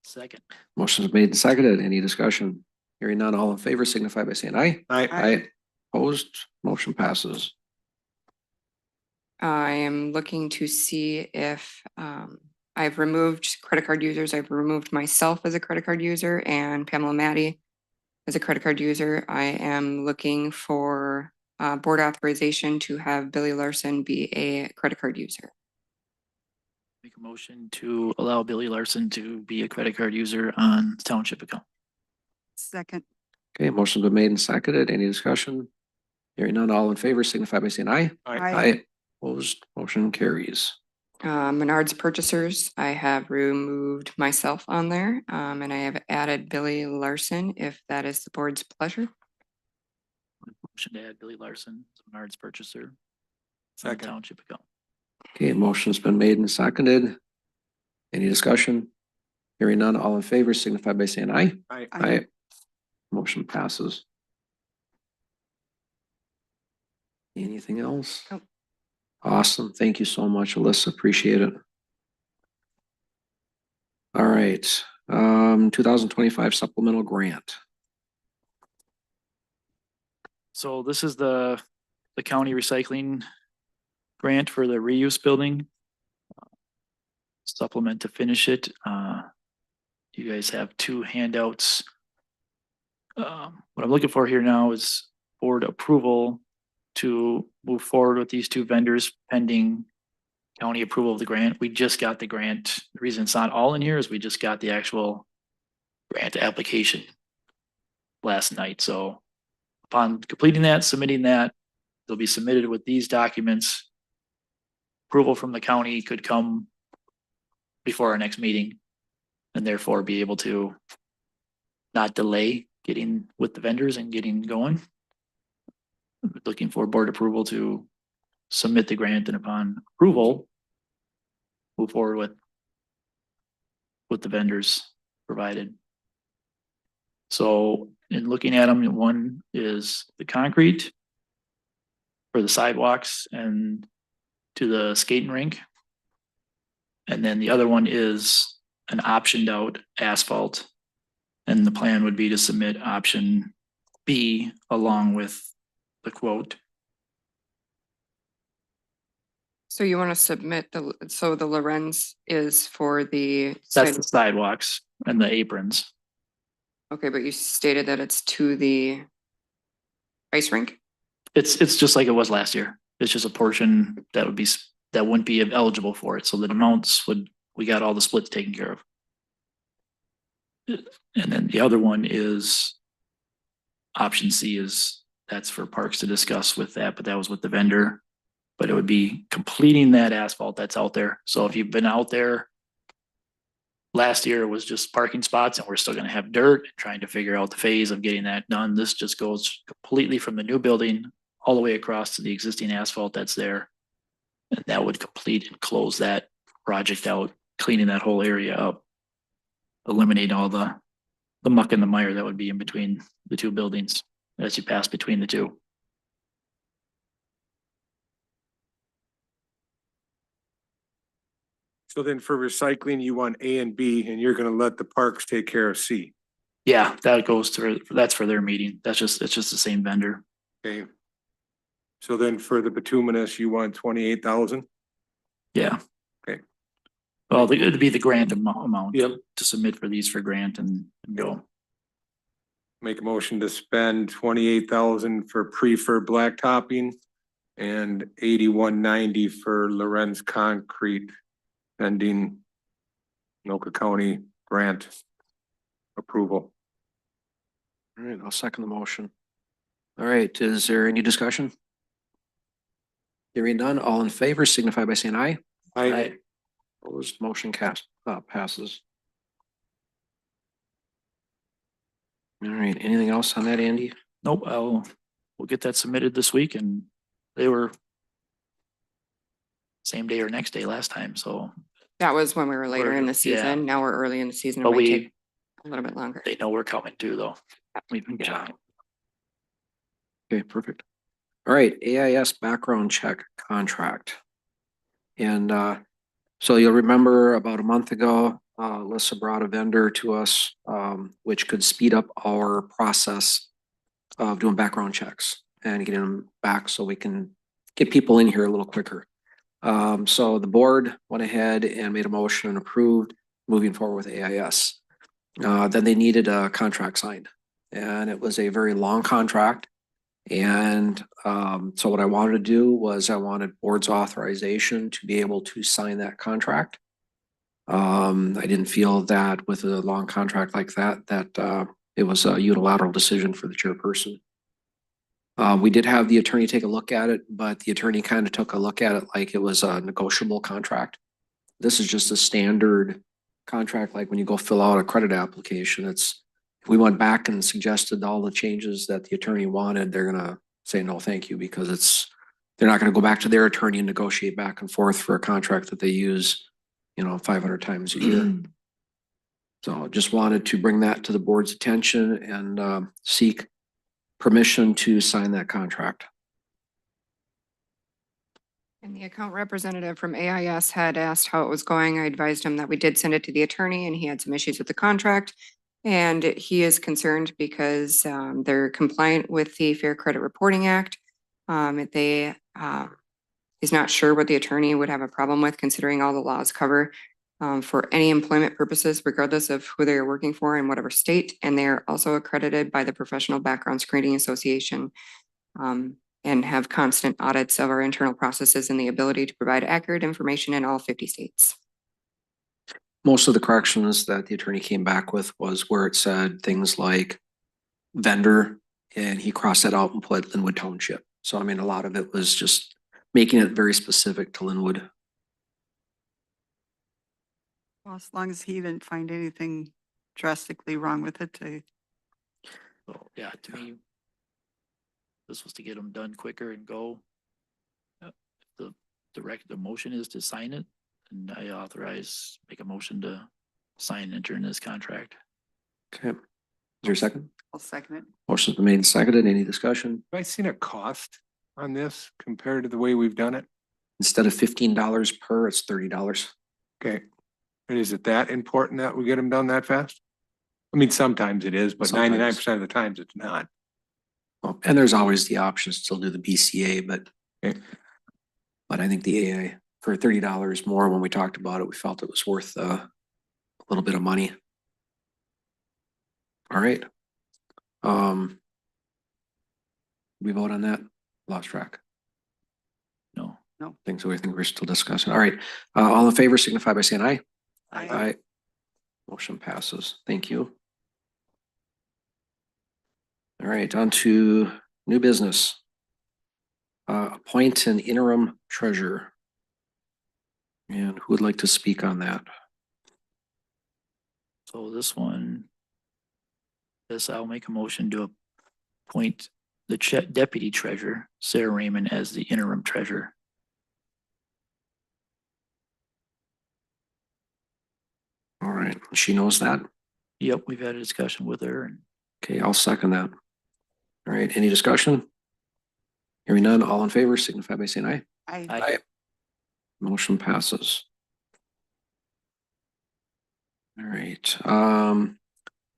Speaker 6: Second.
Speaker 1: Motion's made and seconded. Any discussion? Hearing none, all in favor signify by saying aye.
Speaker 3: Aye.
Speaker 1: Aye. Opposed, motion passes.
Speaker 2: I am looking to see if I've removed credit card users. I've removed myself as a credit card user and Pamela Maddie as a credit card user. I am looking for board authorization to have Billy Larson be a credit card user.
Speaker 6: Make a motion to allow Billy Larson to be a credit card user on the township account.
Speaker 7: Second.
Speaker 1: Okay, motion's been made and seconded. Any discussion? Hearing none, all in favor signify by saying aye.
Speaker 7: Aye.
Speaker 1: Opposed, motion carries.
Speaker 2: Menards purchasers, I have removed myself on there and I have added Billy Larson if that is the board's pleasure.
Speaker 6: Motion to add Billy Larson as a Menards purchaser on the
Speaker 3: Second.
Speaker 6: township account.
Speaker 1: Okay, motion's been made and seconded. Any discussion? Hearing none, all in favor signify by saying aye.
Speaker 3: Aye.
Speaker 1: Aye. Motion passes. Anything else?
Speaker 2: Nope.
Speaker 1: Awesome. Thank you so much, Alyssa. Appreciate it. All right, 2025 supplemental grant.
Speaker 6: So this is the county recycling grant for the reuse building. Supplement to finish it. You guys have two handouts. What I'm looking for here now is board approval to move forward with these two vendors pending county approval of the grant. We just got the grant. The reason it's not all in here is we just got the actual grant application last night. So upon completing that, submitting that, they'll be submitted with these documents. Approval from the county could come before our next meeting and therefore be able to not delay getting with the vendors and getting going. Looking for board approval to submit the grant, and upon approval, move forward with the vendors provided. So in looking at them, one is the concrete for the sidewalks and to the skating rink. And then the other one is an optioned out asphalt. And the plan would be to submit option B along with the quote.
Speaker 2: So you want to submit so the Lorenz is for the.
Speaker 6: That's the sidewalks and the aprons.
Speaker 2: Okay, but you stated that it's to the ice rink?
Speaker 6: It's just like it was last year. It's just a portion that would be, that wouldn't be eligible for it. So the amounts we got all the splits taken care of. And then the other one is option C that's for parks to discuss with that, but that was with the vendor. But it would be completing that asphalt that's out there. So if you've been out there, last year it was just parking spots and we're still gonna have dirt, trying to figure out the phase of getting that done. This just goes completely from the new building all the way across to the existing asphalt that's there. And that would complete and close that project out, cleaning that whole area up. Eliminate all the muck and the mire that would be in between the two buildings as you pass between the two.
Speaker 3: So then for recycling, you want A and B, and you're gonna let the parks take care of C.
Speaker 6: Yeah, that goes to, that's for their meeting. It's just the same vendor.
Speaker 3: Okay. So then for the bituminous, you want 28,000?
Speaker 6: Yeah.
Speaker 3: Okay.
Speaker 6: Well, it'd be the grant amount.
Speaker 3: Yep.
Speaker 6: To submit for these for grant and go.
Speaker 3: Make a motion to spend 28,000 for preferred blacktopping and 8190 for Lorenz concrete pending Anoka County grant approval.
Speaker 1: All right, I'll second the motion. All right, is there any discussion? Hearing none, all in favor signify by saying aye.
Speaker 3: Aye.
Speaker 1: Opposed, motion passes. All right, anything else on that, Andy?
Speaker 6: Nope, we'll get that submitted this week, and they were same day or next day last time, so.
Speaker 2: That was when we were later in the
Speaker 6: Yeah.
Speaker 2: season. Now we're early in the season.
Speaker 6: But
Speaker 2: It might
Speaker 6: we,
Speaker 2: take a little bit longer.
Speaker 6: they know we're coming too, though. We've been
Speaker 1: Yeah.
Speaker 6: checking.
Speaker 1: Okay, perfect. All right, AIS background check contract. And so you'll remember about a month ago, Alyssa brought a vendor to us, which could speed up our process of doing background checks and getting them back so we can get people in here a little quicker. So the board went ahead and made a motion and approved moving forward with AIS. Then they needed a contract signed, and it was a very long contract. And so what I wanted to do was I wanted board's authorization to be able to sign that contract. I didn't feel that with a long contract like that it was a unilateral decision for the chairperson. We did have the attorney take a look at it, but the attorney kind of took a look at it like it was a negotiable contract. This is just a standard contract, like when you go fill out a credit application. If we went back and suggested all the changes that the attorney wanted, they're gonna say no, thank you, because they're not gonna go back to their attorney and negotiate back and forth for a contract that they use, 500 times a year. So just wanted to bring that to the board's attention and seek permission to sign that contract.
Speaker 2: And the account representative from AIS had asked how it was going. I advised him that we did send it to the attorney and he had some issues with the contract. And he is concerned because they're compliant with the Fair Credit Reporting Act. He's not sure what the attorney would have a problem with, considering all the laws cover for any employment purposes, regardless of who they're working for in whatever state. And they're also accredited by the Professional Background Screening Association. And have constant audits of our internal processes and the ability to provide accurate information in all 50 states.
Speaker 1: Most of the corrections that the attorney came back with was where it said things like vendor, and he crossed that out and put Linwood Township. So I mean, a lot of it was just making it very specific to Linwood.
Speaker 7: Well, as long as he didn't find anything drastically wrong with it,
Speaker 6: So, yeah, to me, this was to get them done quicker and go. The motion is to sign it, and I make a motion to sign and enter in this contract.
Speaker 1: Okay. Is there a second?
Speaker 7: I'll second it.
Speaker 1: Motion's been made and seconded. Any discussion?
Speaker 3: Have I seen a cost on this compared to the way we've done it?
Speaker 1: Instead of $15 per, it's $30.
Speaker 3: Okay. And is it that important that we get them done that fast? I mean, sometimes it is, but 99% of the times it's not.
Speaker 1: Well, and there's always the option to still do the BCA, but
Speaker 3: Okay.
Speaker 1: I think the AA for $30 more, when we talked about it, we felt it was worth a little bit of money. All right. We vote on that? Lost track.
Speaker 6: No.
Speaker 1: Things we think we're still discussing. All right. All in favor signify by saying aye.
Speaker 7: Aye.
Speaker 1: Motion passes. Thank you. All right, on to new business. Appoint an interim treasurer. And who would like to speak on that?
Speaker 6: So I'll make a motion to appoint the deputy treasurer, Sarah Raymond, as the interim treasurer.
Speaker 1: All right, she knows that.
Speaker 6: Yep, we've had a discussion with her, and
Speaker 1: Okay, I'll second that. All right, any discussion? Hearing none, all in favor signify by saying aye.
Speaker 6: Aye.
Speaker 1: Motion passes. All right, on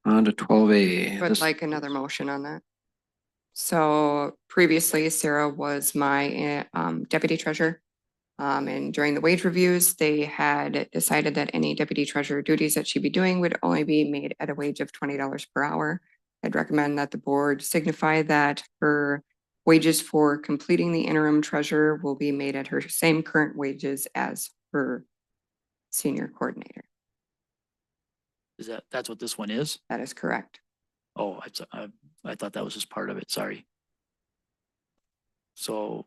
Speaker 1: to 12A.
Speaker 2: Would like another motion on that. So previously Sarah was my deputy treasurer. And during the wage reviews, they had decided that any deputy treasurer duties that she'd be doing would only be made at a wage of $20 per hour. I'd recommend that the board signify that her wages for completing the interim treasurer will be made at her same current wages as her senior coordinator.
Speaker 6: that's what this one is?
Speaker 2: That is correct.
Speaker 6: Oh, I thought that was just part of it, sorry. So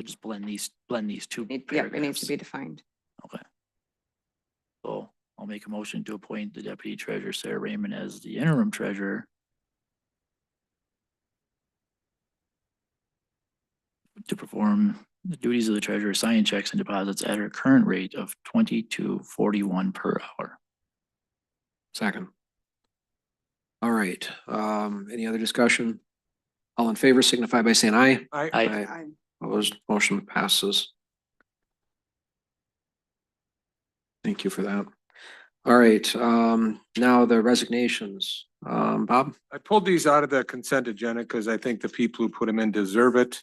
Speaker 6: just blend these two
Speaker 2: Yep, it needs
Speaker 6: paragraphs.
Speaker 2: to be defined.
Speaker 6: Okay. So I'll make a motion to appoint the deputy treasurer, Sarah Raymond, as the interim treasurer. To perform the duties of the treasurer, signing checks and deposits at her current rate of $22.41 per hour.
Speaker 1: Second. All right, any other discussion? All in favor signify by saying aye.
Speaker 6: Aye.
Speaker 1: Opposed, motion passes. Thank you for that. All right, now the resignations. Bob?
Speaker 3: I pulled these out of the consent agenda because I think the people who put them in deserve it.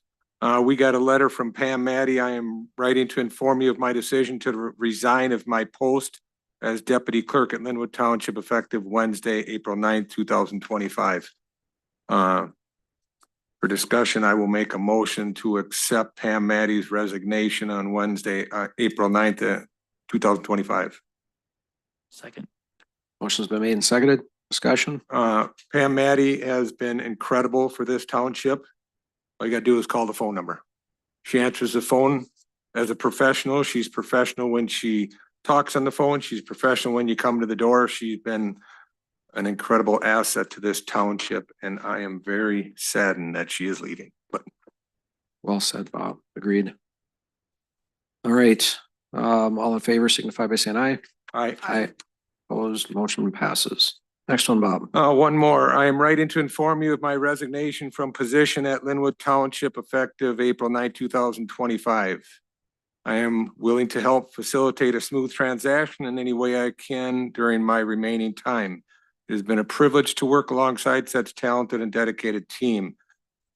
Speaker 3: We got a letter from Pam Matty. I am writing to inform you of my decision to resign of my post as deputy clerk at Linwood Township effective Wednesday, April 9th, 2025. For discussion, I will make a motion to accept Pam Matty's resignation on Wednesday, April 9th, 2025.
Speaker 6: Second.
Speaker 1: Motion's been made and seconded. Discussion?
Speaker 3: Pam Matty has been incredible for this township. All you gotta do is call the phone number. She answers the phone as a professional. She's professional when she talks on the phone. She's professional when you come to the door. She's been an incredible asset to this township, and I am very saddened that she is leaving, but
Speaker 1: Well said, Bob. Agreed. All right, All in favor signify by saying aye.
Speaker 3: Aye.
Speaker 1: Aye. Opposed, motion passes. Next one, Bob.
Speaker 3: One more. I am writing to inform you of my resignation from position at Linwood Township effective April 9, 2025. I am willing to help facilitate a smooth transaction in any way I can during my remaining time. It has been a privilege to work alongside such talented and dedicated team.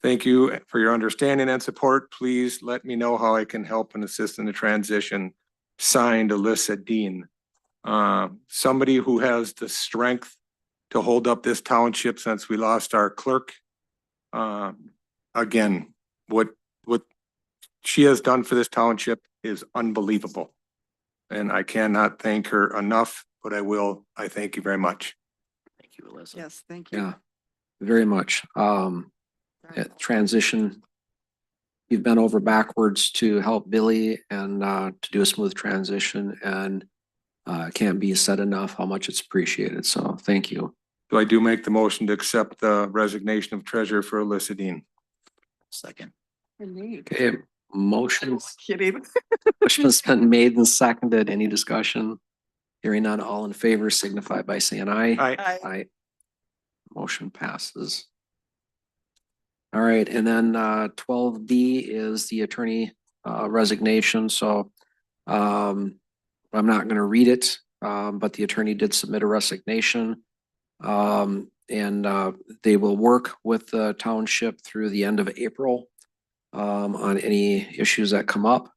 Speaker 3: Thank you for your understanding and support. Please let me know how I can help and assist in the transition. Signed, Alyssa Dean. Somebody who has the strength to hold up this township since we lost our clerk. Again, what she has done for this township is unbelievable. And I cannot thank her enough, but I will. I thank you very much.
Speaker 6: Thank you, Alyssa.
Speaker 7: Yes, thank you.
Speaker 1: Yeah, very much. Transition. You've been over backwards to help Billy and to do a smooth transition, and can't be said enough how much it's appreciated. So thank you.
Speaker 3: So I do make the motion to accept the resignation of treasurer for Alyssa Dean.
Speaker 6: Second.
Speaker 1: Okay, motion.
Speaker 7: Kidding.
Speaker 1: Motion's been made and seconded. Any discussion? Hearing none, all in favor signify by saying aye.
Speaker 3: Aye.
Speaker 1: Aye. Motion passes. All right, and then 12D is the attorney resignation. So I'm not going to read it, but the attorney did submit a resignation. And they will work with the township through the end of April on any issues that come up.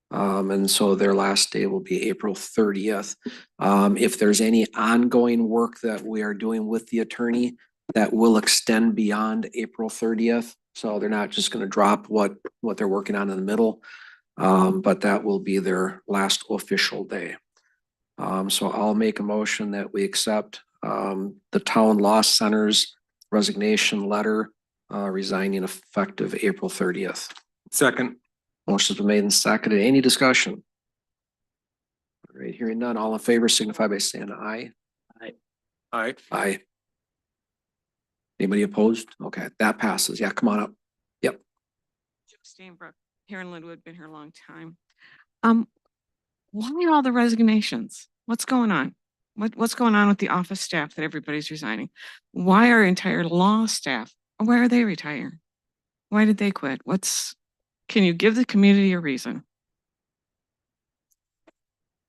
Speaker 1: And so their last day will be April 30th. If there's any ongoing work that we are doing with the attorney, that will extend beyond April 30th. So they're not just going to drop what they're working on in the middle, but that will be their last official day. So I'll make a motion that we accept the Town Law Center's resignation letter resigning effective April 30th.
Speaker 3: Second.
Speaker 1: Motion's been made and seconded. Any discussion? All right, hearing none, all in favor signify by saying aye.
Speaker 3: Aye.
Speaker 1: Aye. Anybody opposed? Okay, that passes. Yeah, come on up. Yep.
Speaker 10: Joe Stainbrook, here in Linwood, been here a long time. Why all the resignations? What's going on? What's going on with the office staff that everybody's resigning? Why are entire law staff, why are they retiring? Why did they quit? Can you give the community a reason?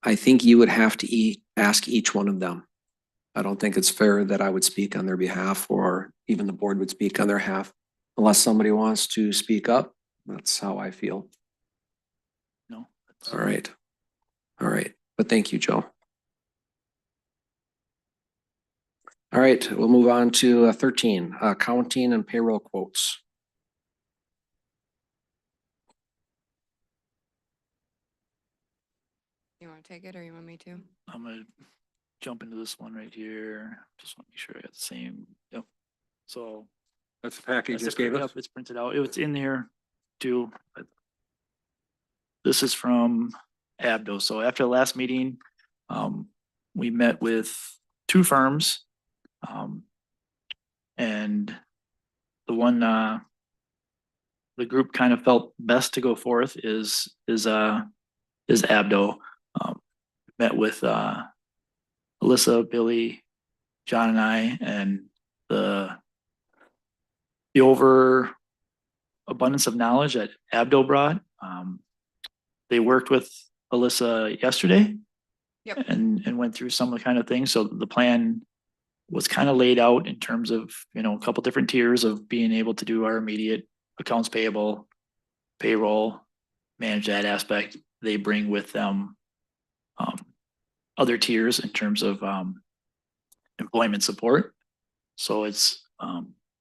Speaker 1: I think you would have to ask each one of them. I don't think it's fair that I would speak on their behalf or even the board would speak on their behalf. Unless somebody wants to speak up, that's how I feel.
Speaker 6: No.
Speaker 1: All right. All right. But thank you, Joe. All right, we'll move on to 13, accounting and payroll quotes.
Speaker 2: You want to take it or you want me to?
Speaker 6: I'm gonna jump into this one right here. Just want to make sure I got the same. Yep. So.
Speaker 3: That's the package you
Speaker 6: that's
Speaker 3: just
Speaker 6: it.
Speaker 3: gave us.
Speaker 6: Yep, it's printed out. It's in here too. But this is from Abdo. So after the last meeting, we met with two firms. And the one, the group kind of felt best to go forth is Abdo. Met with Alyssa, Billy, John and I, and the overabundance of knowledge that Abdo brought. They worked with Alyssa yesterday.
Speaker 2: Yep.
Speaker 6: And went through some of the kind of things. So the plan was kind of laid out in terms of, a couple different tiers of being able to do our immediate accounts payable, payroll, manage that aspect. They bring with them other tiers in terms of employment support. So it's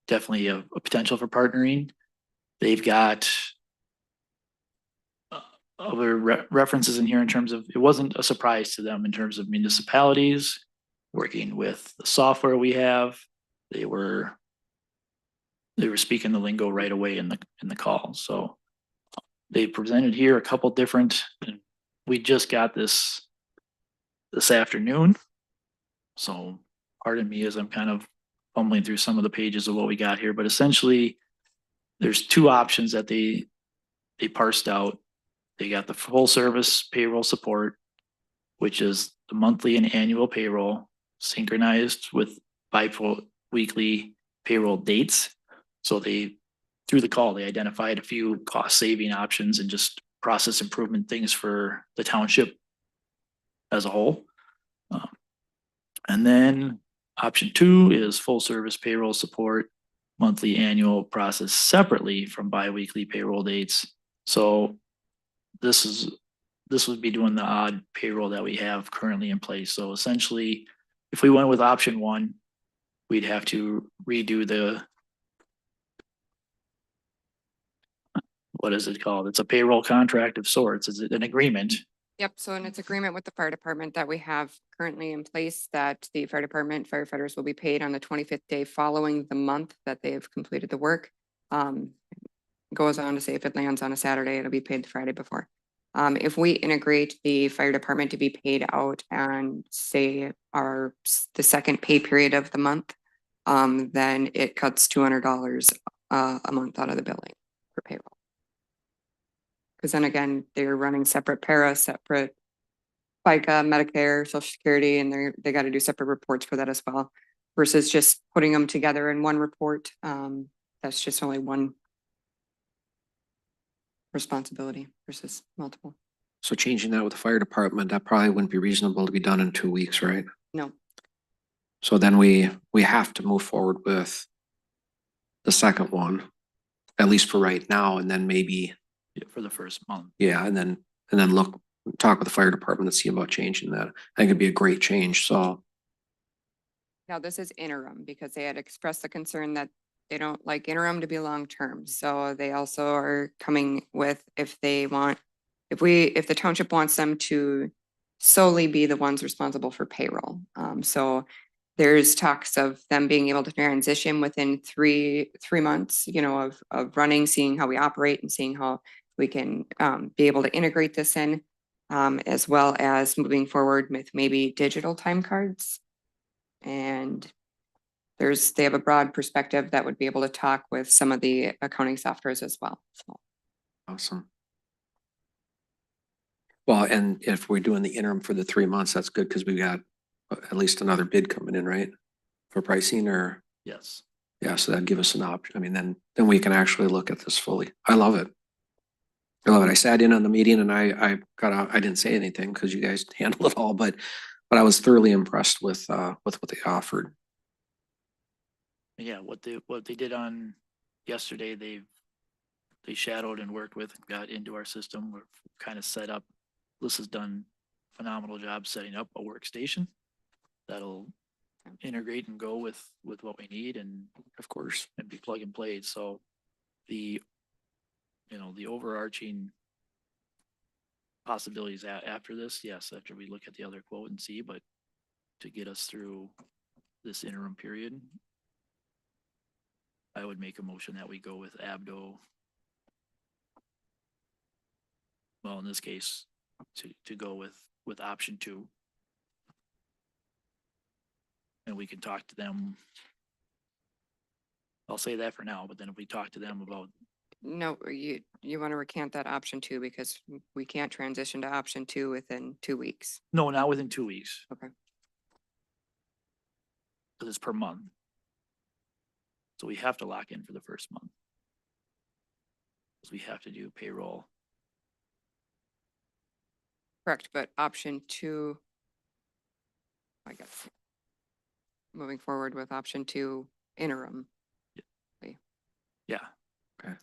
Speaker 6: definitely a potential for partnering. They've got other references in here in terms of, it wasn't a surprise to them in terms of municipalities working with the software we have. They were speaking the lingo right away in the call. So they presented here a couple different, we just got this afternoon. So pardon me as I'm kind of fumbling through some of the pages of what we got here, but essentially there's two options that they parsed out. They got the full service payroll support, which is the monthly and annual payroll synchronized with bi-weekly payroll dates. So they, through the call, they identified a few cost saving options and just process improvement things for the township as a whole. And then option 2 is full service payroll support, monthly, annual, process separately from bi-weekly payroll dates. So this would be doing the odd payroll that we have currently in place. So essentially, if we went with option 1, we'd have to redo what is it called? It's a payroll contract of sorts. Is it an agreement?
Speaker 2: Yep, so and it's agreement with the fire department that we have currently in place that the fire department firefighters will be paid on the 25th day following the month that they've completed the work. Goes on to say if it lands on a Saturday, it'll be paid the Friday before. If we integrate the fire department to be paid out and say the second pay period of the month, then it cuts $200 a month out of the billing for payroll. Because then again, they're running separate para, separate FICA, Medicare, Social Security, and they got to do separate reports for that as well. Versus just putting them together in one report. That's just only one responsibility versus multiple.
Speaker 1: So changing that with the fire department, that probably wouldn't be reasonable to be done in 2 weeks, right?
Speaker 2: No,
Speaker 1: So then we have to move forward with the second one, at least for right now, and then maybe,
Speaker 6: For the first month.
Speaker 1: yeah, and then talk with the fire department and see about changing that. I think it'd be a great change, so.
Speaker 2: now this is interim because they had expressed the concern that they don't like interim to be long-term. So they also are coming with if they want, if the township wants them to solely be the ones responsible for payroll. So there's talks of them being able to transition within three months, of running, seeing how we operate and seeing how we can be able to integrate this in, as well as moving forward with maybe digital time cards. And they have a broad perspective that would be able to talk with some of the accounting softwares as well. So
Speaker 1: Awesome. Well, and if we're doing the interim for the 3 months, that's good because we've got at least another bid coming in, right? For pricing or,
Speaker 6: Yes.
Speaker 1: yeah, so that'd give us an option. I mean, then we can actually look at this fully. I love it. I love it. I sat in on the meeting and I got out, I didn't say anything because you guys handled it all, but I was thoroughly impressed with what they offered.
Speaker 6: Yeah, what they did on yesterday, they shadowed and worked with and got into our system. We're kind of set up. Lisa's done a phenomenal job setting up a workstation that'll integrate and go with what we need and
Speaker 1: Of course.
Speaker 6: be plug and play. So the overarching possibilities after this, yes, after we look at the other quote and see, but to get us through this interim period, I would make a motion that we go with Abdo. Well, in this case, to go with option 2. And we can talk to them. I'll say that for now, but then if we talk to them about,
Speaker 2: no, you want to recant that option 2 because we can't transition to option 2 within 2 weeks.
Speaker 6: no, not within 2 weeks.
Speaker 2: Okay.
Speaker 6: Because it's per month. So we have to lock in for the first month. Because we have to do payroll.
Speaker 2: Correct, but option 2, I guess. Moving forward with option 2 interim.
Speaker 6: Yeah.
Speaker 1: Okay.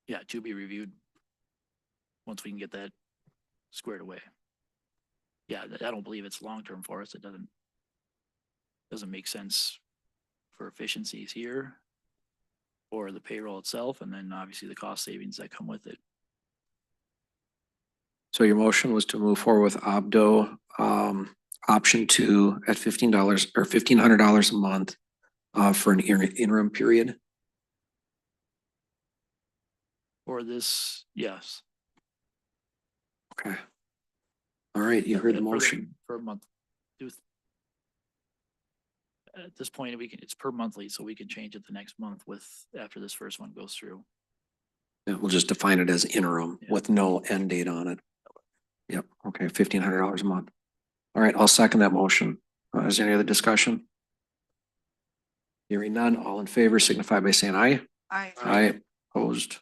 Speaker 6: Yeah, to be reviewed. Once we can get that squared away. Yeah, I don't believe it's long-term for us. It doesn't make sense for efficiencies here or the payroll itself, and then obviously the cost savings that come with it.
Speaker 1: So your motion was to move forward with Abdo, option 2 at $15 or $1,500 a month for an interim period.
Speaker 6: Or this, yes.
Speaker 1: Okay. All right, you heard the
Speaker 6: For
Speaker 1: motion.
Speaker 6: For a month. At this point, it's per monthly, so we can change it the next month after this first one goes through.
Speaker 1: Yeah, we'll just define it as interim
Speaker 6: Yeah.
Speaker 1: with no end date on it. Yep, okay, $1,500 a month. All right, I'll second that motion. Is there any other discussion? Hearing none, all in favor signify by saying aye. Aye, opposed.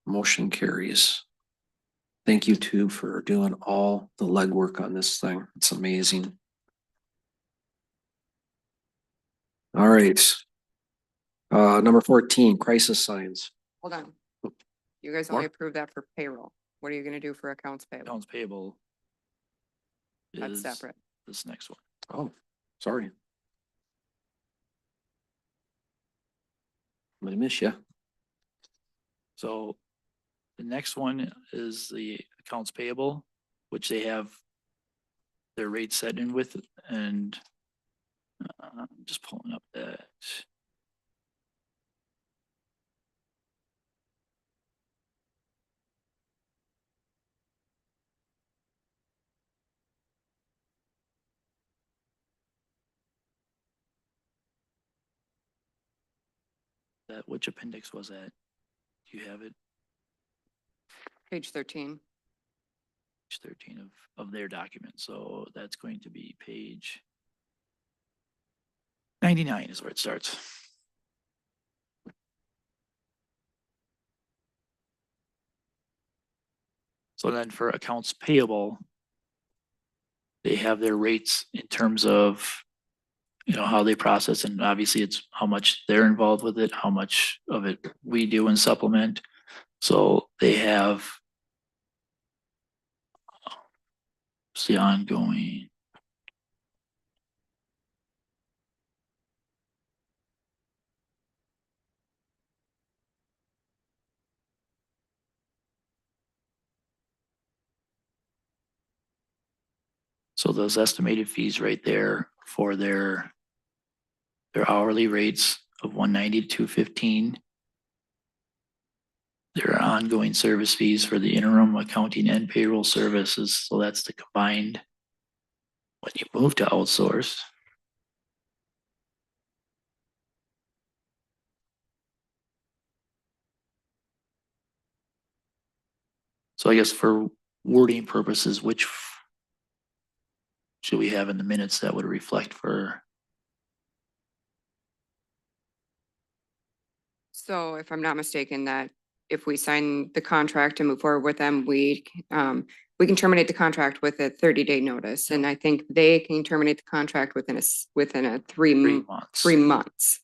Speaker 1: Motion carries. Thank you too for doing all the legwork on this thing. It's amazing. All right. Number 14, crisis signs.
Speaker 2: Hold on. You guys only approved that for payroll. What are you gonna do for accounts payable?
Speaker 6: Accounts payable.
Speaker 2: That's
Speaker 6: is
Speaker 2: separate.
Speaker 6: This next one.
Speaker 1: Oh, sorry. I'm gonna miss you.
Speaker 6: So the next one is the accounts payable, which they have their rate set in with, and I'm just pulling up that. Which appendix was that? Do you have it?
Speaker 2: Page 13.
Speaker 6: Page 13 of their document, so that's going to be page 99 is where it starts. So then for accounts payable, they have their rates in terms of, you know, how they process, and obviously it's how much they're involved with it, how much of it we do and supplement. So they have the ongoing. So those estimated fees right there for their hourly rates of 190 to 215. There are ongoing service fees for the interim accounting and payroll services. So that's the combined. When you move to outsource. So I guess for wording purposes, which should we have in the minutes that would reflect for?
Speaker 2: So if I'm not mistaken, that if we sign the contract and move forward with them, we can terminate the contract with a 30-day notice. And I think they can terminate the contract within a
Speaker 6: 3
Speaker 2: 3
Speaker 6: months.
Speaker 2: 3 months.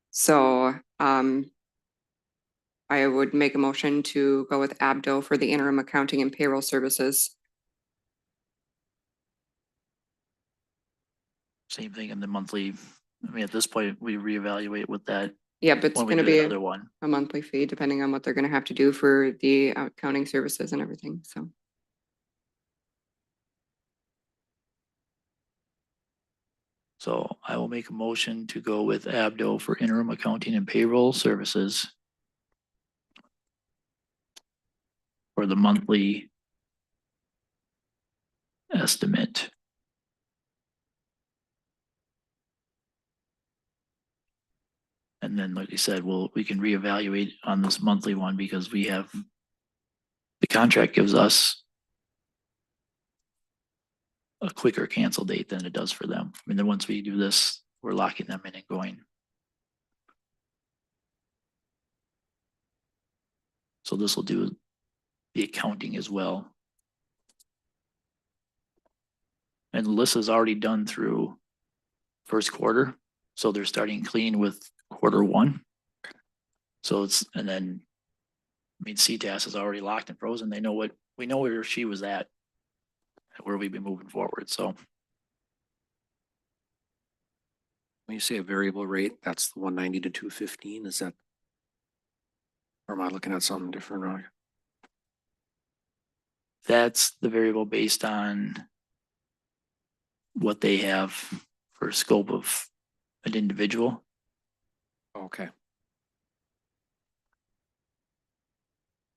Speaker 2: So I would make a motion to go with Abdo for the interim accounting and payroll services.
Speaker 6: Same thing in the monthly. I mean, at this point, we reevaluate with that
Speaker 2: Yeah, but it's
Speaker 6: when we
Speaker 2: gonna
Speaker 6: do
Speaker 2: be
Speaker 6: the other one.
Speaker 2: a monthly fee depending on what they're gonna have to do for the accounting services and everything, so.
Speaker 6: So I will make a motion to go with Abdo for interim accounting and payroll services. For the monthly estimate. And then, like you said, we can reevaluate on this monthly one because we have, the contract gives us a quicker cancel date than it does for them. I mean, then once we do this, we're locking them in and going. So this will do the accounting as well. And Alyssa's already done through first quarter, so they're starting clean with quarter one. So it's, and then, I mean, CTAS is already locked and frozen. They know what, we know where she was at, where we've been moving forward, so.
Speaker 1: When you say a variable rate, that's the 190 to 215, is that? Or am I looking at something different, right?
Speaker 6: That's the variable based on what they have for scope of an individual.
Speaker 1: Okay.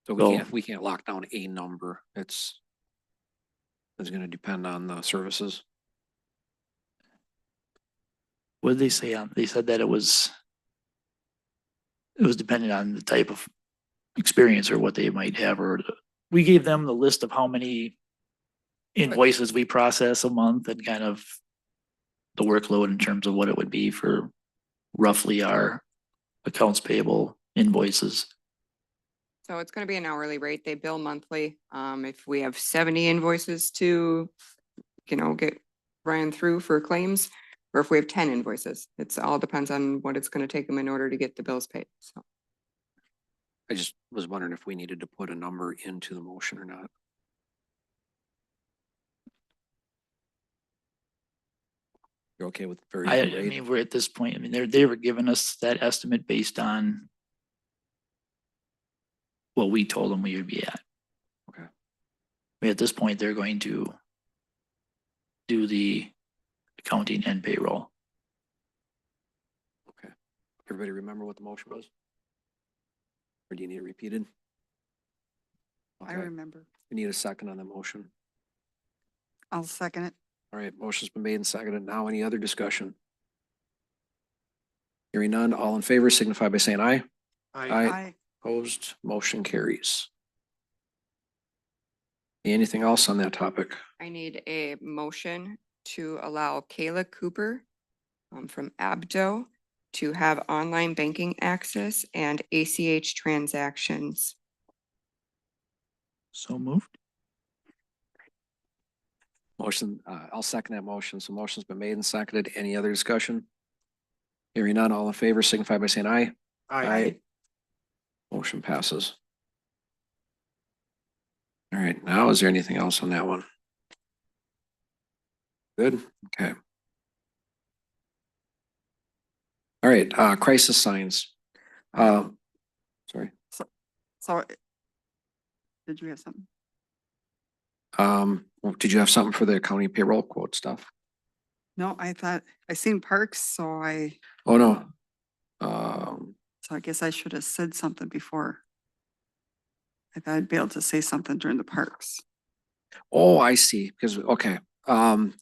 Speaker 1: So
Speaker 6: So-
Speaker 1: we can't lock down a number. It's gonna depend on the services.
Speaker 6: What did they say? They said that it was dependent on the type of experience or what they might have, or we gave them the list of how many invoices we process a month and kind of the workload in terms of what it would be for roughly our accounts payable invoices.
Speaker 2: So it's gonna be an hourly rate. They bill monthly. If we have 70 invoices to, get ran through for claims, or if we have 10 invoices, it's all depends on what it's gonna take them in order to get the bills paid. So
Speaker 1: I just was wondering if we needed to put a number into the motion or not. You're okay with very
Speaker 6: I
Speaker 1: rate?
Speaker 6: mean, we're at this point, I mean, they were giving us that estimate based on what we told them we would be at.
Speaker 1: Okay.
Speaker 6: I mean, at this point, they're going to do the accounting and payroll.
Speaker 1: Okay. Everybody remember what the motion was? Or do you need it repeated?
Speaker 7: I
Speaker 1: Okay.
Speaker 7: remember.
Speaker 1: We need a second on the motion.
Speaker 7: I'll second it.
Speaker 1: All right, motion's been made and seconded. Now any other discussion? Hearing none, all in favor signify by saying aye.
Speaker 7: I,
Speaker 1: Opposed, motion carries. Anything else on that topic?
Speaker 2: I need a motion to allow Kayla Cooper from Abdo to have online banking access and ACH transactions.
Speaker 6: So moved.
Speaker 1: Motion, I'll second that motion. So motion's been made and seconded. Any other discussion? Hearing none, all in favor signify by saying aye. Aye. Motion passes. All right, now is there anything else on that one? Good, okay. All right, crisis signs. Sorry.
Speaker 7: so did you have something?
Speaker 1: Did you have something for the county payroll quote stuff?
Speaker 7: No, I thought, I seen parks, so
Speaker 1: Oh, no.
Speaker 7: I guess I should have said something before. I thought I'd be able to say something during the parks.
Speaker 1: Oh, I see, because, okay,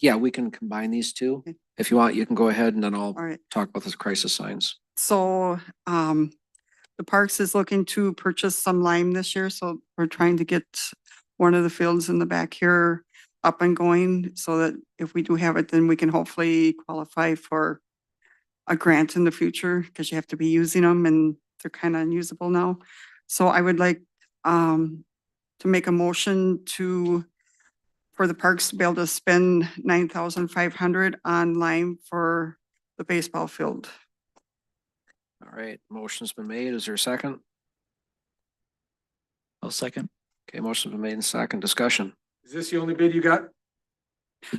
Speaker 1: yeah, we can combine these two.
Speaker 7: Okay.
Speaker 1: If you want, you can go ahead and then I'll
Speaker 7: All right.
Speaker 1: talk about this crisis signs.
Speaker 7: So, the Parks is looking to purchase some lime this year, so we're trying to get one of the fields in the back here up and going so that if we do have it, then we can hopefully qualify for a grant in the future because you have to be using them and they're kind of unusable now. So I would like, to make a motion for the parks to be able to spend 9,500 on lime for the baseball field.
Speaker 1: All right, motion's been made. Is there a second?
Speaker 6: I'll second.
Speaker 1: Okay, motion's been made and second. Discussion.
Speaker 3: Is this the only bid you got?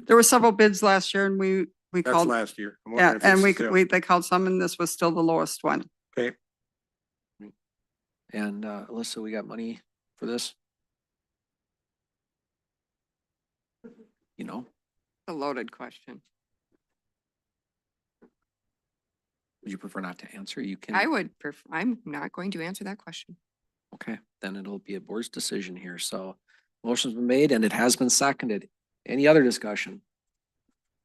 Speaker 7: There were several bids last year and we
Speaker 3: That's
Speaker 7: called,
Speaker 3: last year. I'm
Speaker 7: yeah,
Speaker 3: wondering if
Speaker 7: and
Speaker 3: this is
Speaker 7: they called some and this was still the lowest one.
Speaker 3: Okay,
Speaker 1: And Alyssa, we got money for this? You know,
Speaker 2: A loaded question.
Speaker 1: would you prefer not to answer? You can.
Speaker 2: I would prefer, I'm not going to answer that question.
Speaker 1: Okay, then it'll be a board's decision here. So motion's been made and it has been seconded. Any other discussion?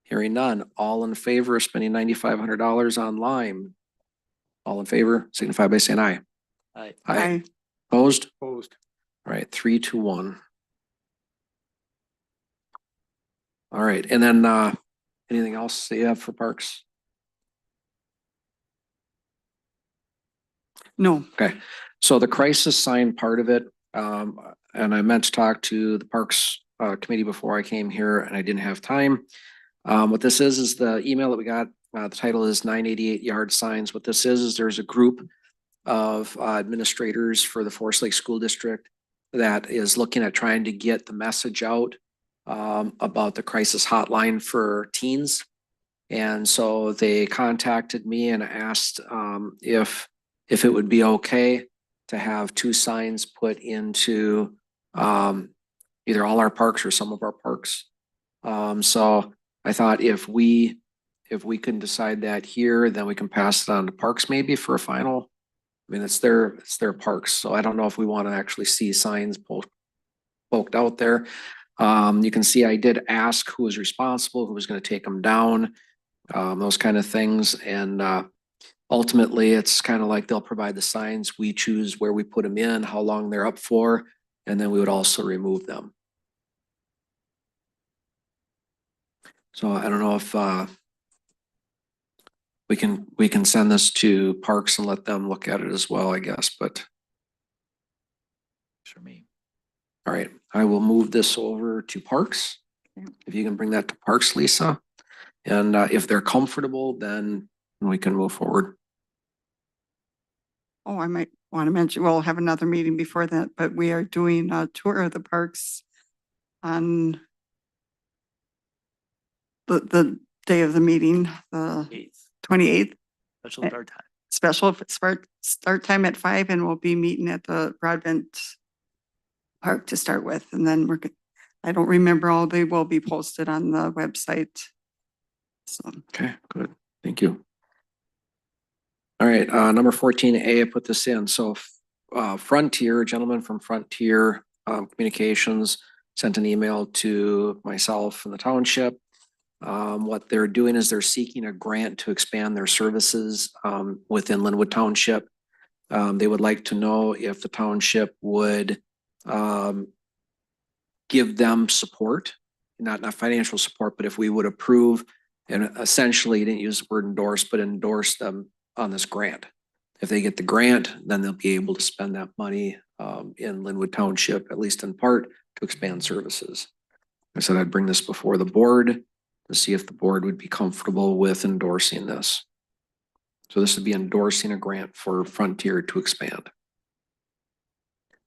Speaker 1: Hearing none. All in favor of spending $9,500 on lime? All in favor, signify by saying aye.
Speaker 6: Aye.
Speaker 1: Aye. Opposed?
Speaker 3: opposed.
Speaker 1: All right, 3-1. All right, and then anything else that you have for parks?
Speaker 7: No,
Speaker 1: Okay, so the crisis sign part of it, and I meant to talk to the Parks Committee before I came here and I didn't have time. What this is the email that we got. The title is 988 yard signs. What this is there's a group of administrators for the Forest Lake School District that is looking at trying to get the message out about the crisis hotline for teens. And so they contacted me and asked if it would be okay to have 2 signs put into either all our parks or some of our parks. So I thought if we can decide that here, then we can pass it on to parks maybe for a final. I mean, it's their parks, so I don't know if we want to actually see signs poked out there. You can see I did ask who was responsible, who was going to take them down, those kind of things. And ultimately, it's kind of like they'll provide the signs. We choose where we put them in, how long they're up for, and then we would also remove them. So I don't know if we can send this to Parks and let them look at it as well, I guess, but
Speaker 6: For me.
Speaker 1: all right, I will move this over to Parks. If you can bring that to Parks, Lisa. And if they're comfortable, then we can move forward.
Speaker 7: Oh, I might want to mention, we'll have another meeting before that, but we are doing a tour of the parks on the day of the meeting, the 28th.
Speaker 6: Special
Speaker 7: Eh,
Speaker 6: start time.
Speaker 7: Special start time at 5, and we'll be meeting at the Broadbent Park to start with. And then I don't remember all, they will be posted on the website. So,
Speaker 1: Okay, good. Thank you. All right, number 14A, I put this in. So Frontier, a gentleman from Frontier Communications sent an email to myself and the township. What they're doing is they're seeking a grant to expand their services within Linwood Township. They would like to know if the township would give them support, not financial support, but if we would approve and essentially, didn't use the word endorse, but endorse them on this grant. If they get the grant, then they'll be able to spend that money in Linwood Township, at least in part, to expand services. I said I'd bring this before the board to see if the board would be comfortable with endorsing this. So this would be endorsing a grant for Frontier to expand.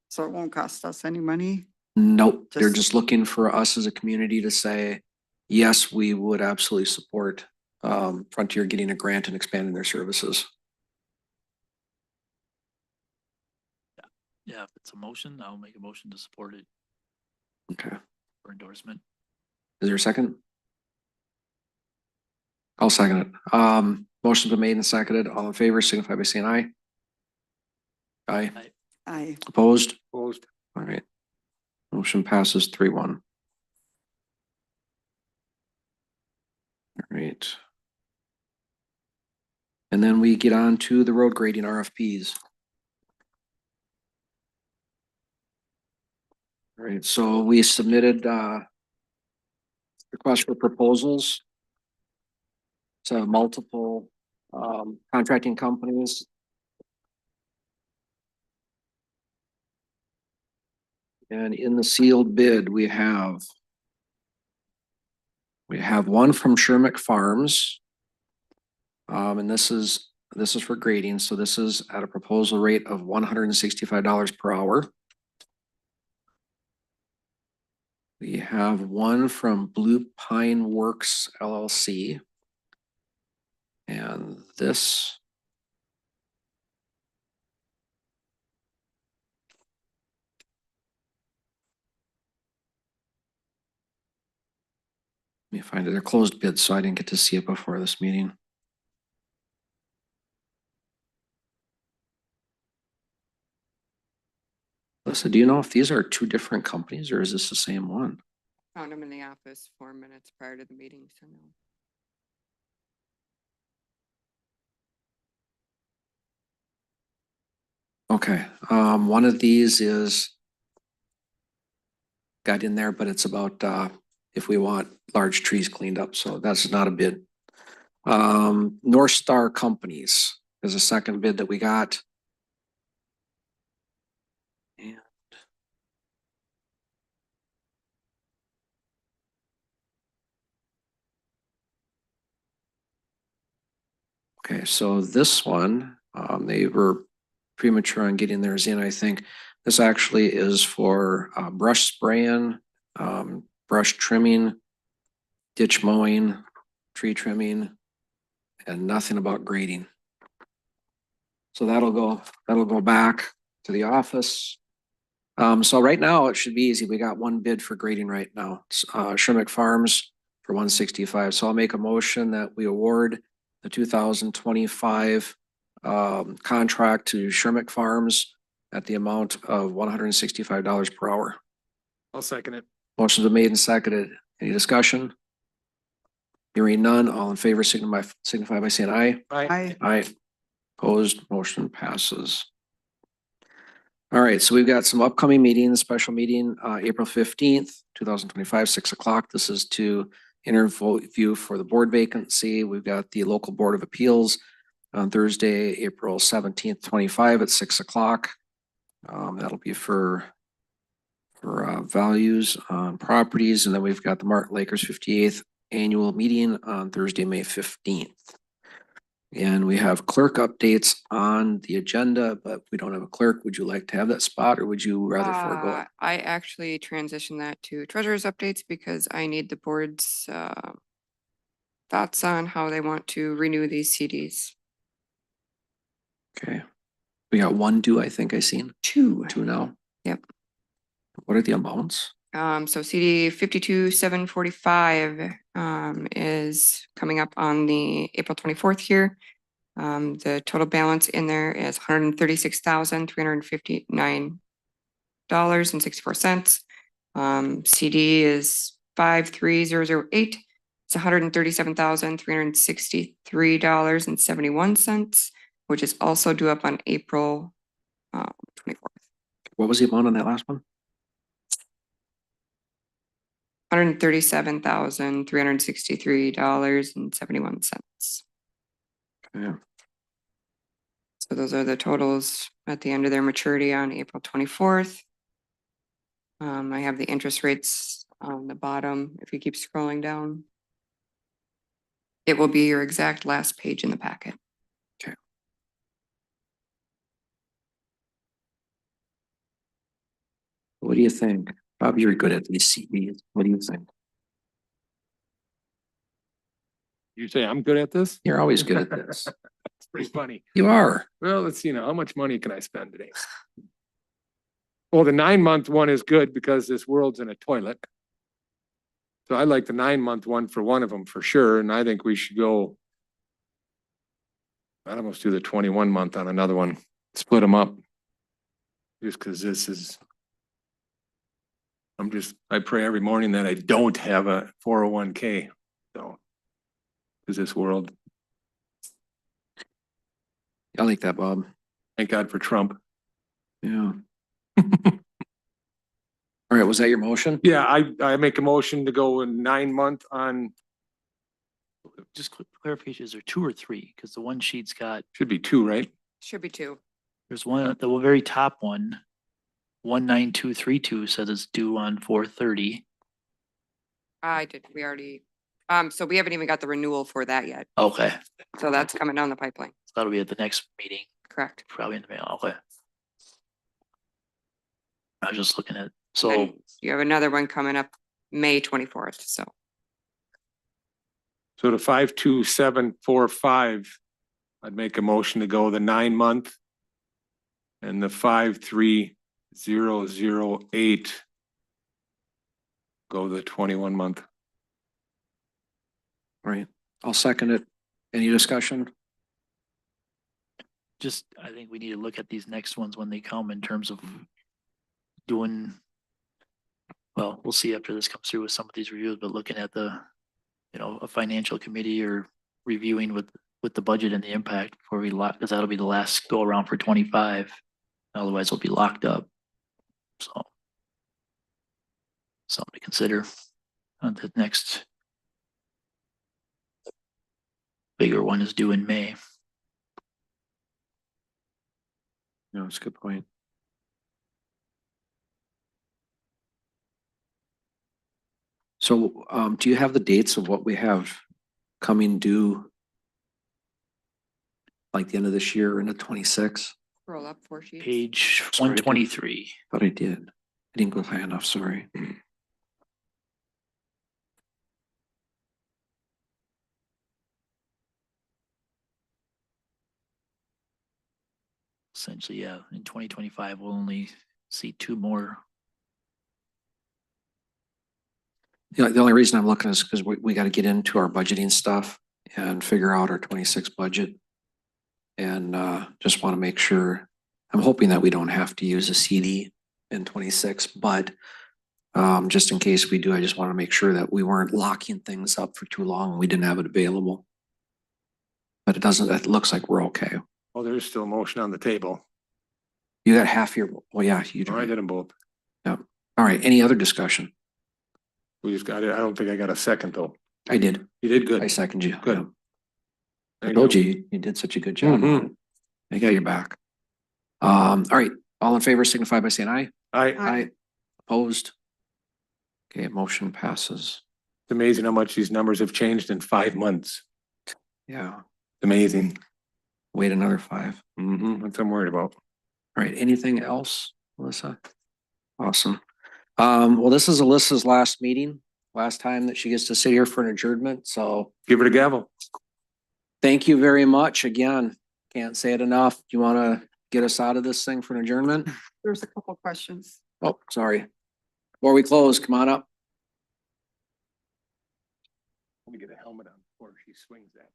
Speaker 7: so it won't cost us any money.
Speaker 1: Nope, they're
Speaker 7: Just-
Speaker 1: just looking for us as a community to say, yes, we would absolutely support Frontier getting a grant and expanding their services.
Speaker 6: Yeah, if it's a motion, I'll make a motion to support it
Speaker 1: Okay,
Speaker 6: for endorsement.
Speaker 1: is there a second? I'll second it. Motion's been made and seconded. All in favor, signify by saying aye. Aye.
Speaker 7: I,
Speaker 1: Opposed?
Speaker 3: Opposed.
Speaker 1: All right. Motion passes 3-1. All right. And then we get on to the road grading RFPs. All right, so we submitted request for proposals to multiple contracting companies. And in the sealed bid, we have one from Shermick Farms. And this is for grading. So this is at a proposal rate of $165 per hour. We have one from Blue Pine Works LLC. And this let me find it. They're closed bids, so I didn't get to see it before this meeting. Lisa, do you know if these are two different companies or is this the same one?
Speaker 2: Found him in the office 4 minutes prior to the meeting, so no.
Speaker 1: Okay, one of these is got in there, but it's about if we want large trees cleaned up, so that's not a bid. North Star Companies is a second bid that we got. And okay, so this one, they were premature on getting theirs in, I think. This actually is for brush spraying, brush trimming, ditch mowing, tree trimming, and nothing about grading. So that'll go back to the office. So right now it should be easy. We got one bid for grading right now. It's Shermick Farms for 165. So I'll make a motion that we award the 2025 contract to Shermick Farms at the amount of $165 per hour.
Speaker 3: I'll second it.
Speaker 1: Motion's been made and seconded. Any discussion? Hearing none, all in favor signify by saying aye.
Speaker 7: I,
Speaker 1: Aye. Opposed, motion passes. All right, so we've got some upcoming meetings, special meeting, April 15th, 2025, 6 o'clock. This is to interview for the board vacancy. We've got the local board of appeals on Thursday, April 17th, 25 at 6 o'clock. That'll be for values on properties. And then we've got the Martin Lakers 58th annual meeting on Thursday, May 15th. And we have clerk updates on the agenda, but we don't have a clerk. Would you like to have that spot or would you rather forego it?
Speaker 2: I actually transitioned that to treasurer's updates because I need the board's thoughts on how they want to renew these CDs.
Speaker 1: Okay. We got one due, I think I seen. Two now.
Speaker 2: Yep.
Speaker 1: What are the amounts?
Speaker 2: So CD 52,745 is coming up on the April 24th here. The total balance in there is $136,359.64. CD is 53008. It's $137,363.71, which is also due up on April 24th.
Speaker 1: What was the amount on that last one?
Speaker 2: $137,363.71.
Speaker 1: Yeah.
Speaker 2: So those are the totals at the end of their maturity on April 24th. I have the interest rates on the bottom. If you keep scrolling down, it will be your exact last page in the packet.
Speaker 1: Okay. What do you think? Bob, you're good at these CDs. What do you think?
Speaker 3: You say I'm good at this?
Speaker 1: You're always good at this.
Speaker 3: It's pretty funny.
Speaker 1: You are.
Speaker 3: Well, let's see now, how much money can I spend today? Well, the 9-month one is good because this world's in a toilet. So I like the 9-month one for one of them for sure, and I think we should go. I'd almost do the 21-month on another one, split them up. Just because this is. I pray every morning that I don't have a 401k, so. Because this world,
Speaker 1: I like that, Bob.
Speaker 3: thank God for Trump.
Speaker 1: Yeah. All right, was that your motion?
Speaker 3: Yeah, I make a motion to go in 9-month on,
Speaker 6: Just clarification, is there 2 or 3? Because the one sheet's got,
Speaker 3: should be 2, right?
Speaker 2: Should be 2.
Speaker 6: there's one at the very top one, 19232 says it's due on 4/30.
Speaker 2: We already, so we haven't even got the renewal for that yet.
Speaker 6: Okay,
Speaker 2: So that's coming down the pipeline.
Speaker 6: so that'll be at the next meeting,
Speaker 2: Correct.
Speaker 6: probably in the mail. Okay. I was just looking at, so
Speaker 2: Then you have another one coming up May 24th. So
Speaker 3: So the 52745, I'd make a motion to go the 9-month. And the 53008. Go the 21-month.
Speaker 1: All right, I'll second it. Any discussion?
Speaker 6: just, I think we need to look at these next ones when they come in terms of doing. Well, we'll see after this comes through with some of these reviews, but looking at a financial committee or reviewing with the budget and the impact before we lock, because that'll be the last go around for 25. Otherwise we'll be locked up. So. Something to consider on the next. Bigger one is due in May.
Speaker 1: No, it's a good point. So, do you have the dates of what we have coming due? Like the end of this year into 26?
Speaker 2: scroll up 4 sheets.
Speaker 6: Page
Speaker 1: Sorry, I did.
Speaker 6: 123.
Speaker 1: Thought I did. I didn't go high enough, sorry.
Speaker 6: Essentially, yeah, in 2025, we'll only see 2 more.
Speaker 1: The only reason I'm looking is because we got to get into our budgeting stuff and figure out our 26 budget. And just want to make sure, I'm hoping that we don't have to use a CD in 26, but just in case we do, I just want to make sure that we weren't locking things up for too long and we didn't have it available. But it looks like we're okay.
Speaker 3: Oh, there's still a motion on the table.
Speaker 1: You got half your, well, yeah, you
Speaker 3: Oh, I
Speaker 1: did.
Speaker 3: did them both.
Speaker 1: All right, any other discussion?
Speaker 3: We just got it. I don't think I got a second though.
Speaker 1: I did.
Speaker 3: You did good.
Speaker 1: I second you.
Speaker 3: Good.
Speaker 1: Yeah. I
Speaker 3: There
Speaker 1: told
Speaker 3: go.
Speaker 1: you, you did such a good job.
Speaker 3: Mhm.
Speaker 1: I got your back. All right, all in favor signify by saying aye.
Speaker 3: It's
Speaker 1: Opposed? Okay, motion passes.
Speaker 3: amazing how much these numbers have changed in 5 months.
Speaker 1: Yeah,
Speaker 3: Amazing.
Speaker 1: wait another 5.
Speaker 3: That's what I'm worried about.
Speaker 1: All right, anything else, Melissa? Awesome. Well, this is Alyssa's last meeting, last time that she gets to sit here for an adjournment, so
Speaker 3: Give her the gavel.
Speaker 1: thank you very much again. Can't say it enough. Do you want to get us out of this thing for an adjournment?
Speaker 7: There's a couple questions.
Speaker 1: Oh, sorry. Before we close, come on up.
Speaker 3: Let me get a helmet on before she swings that.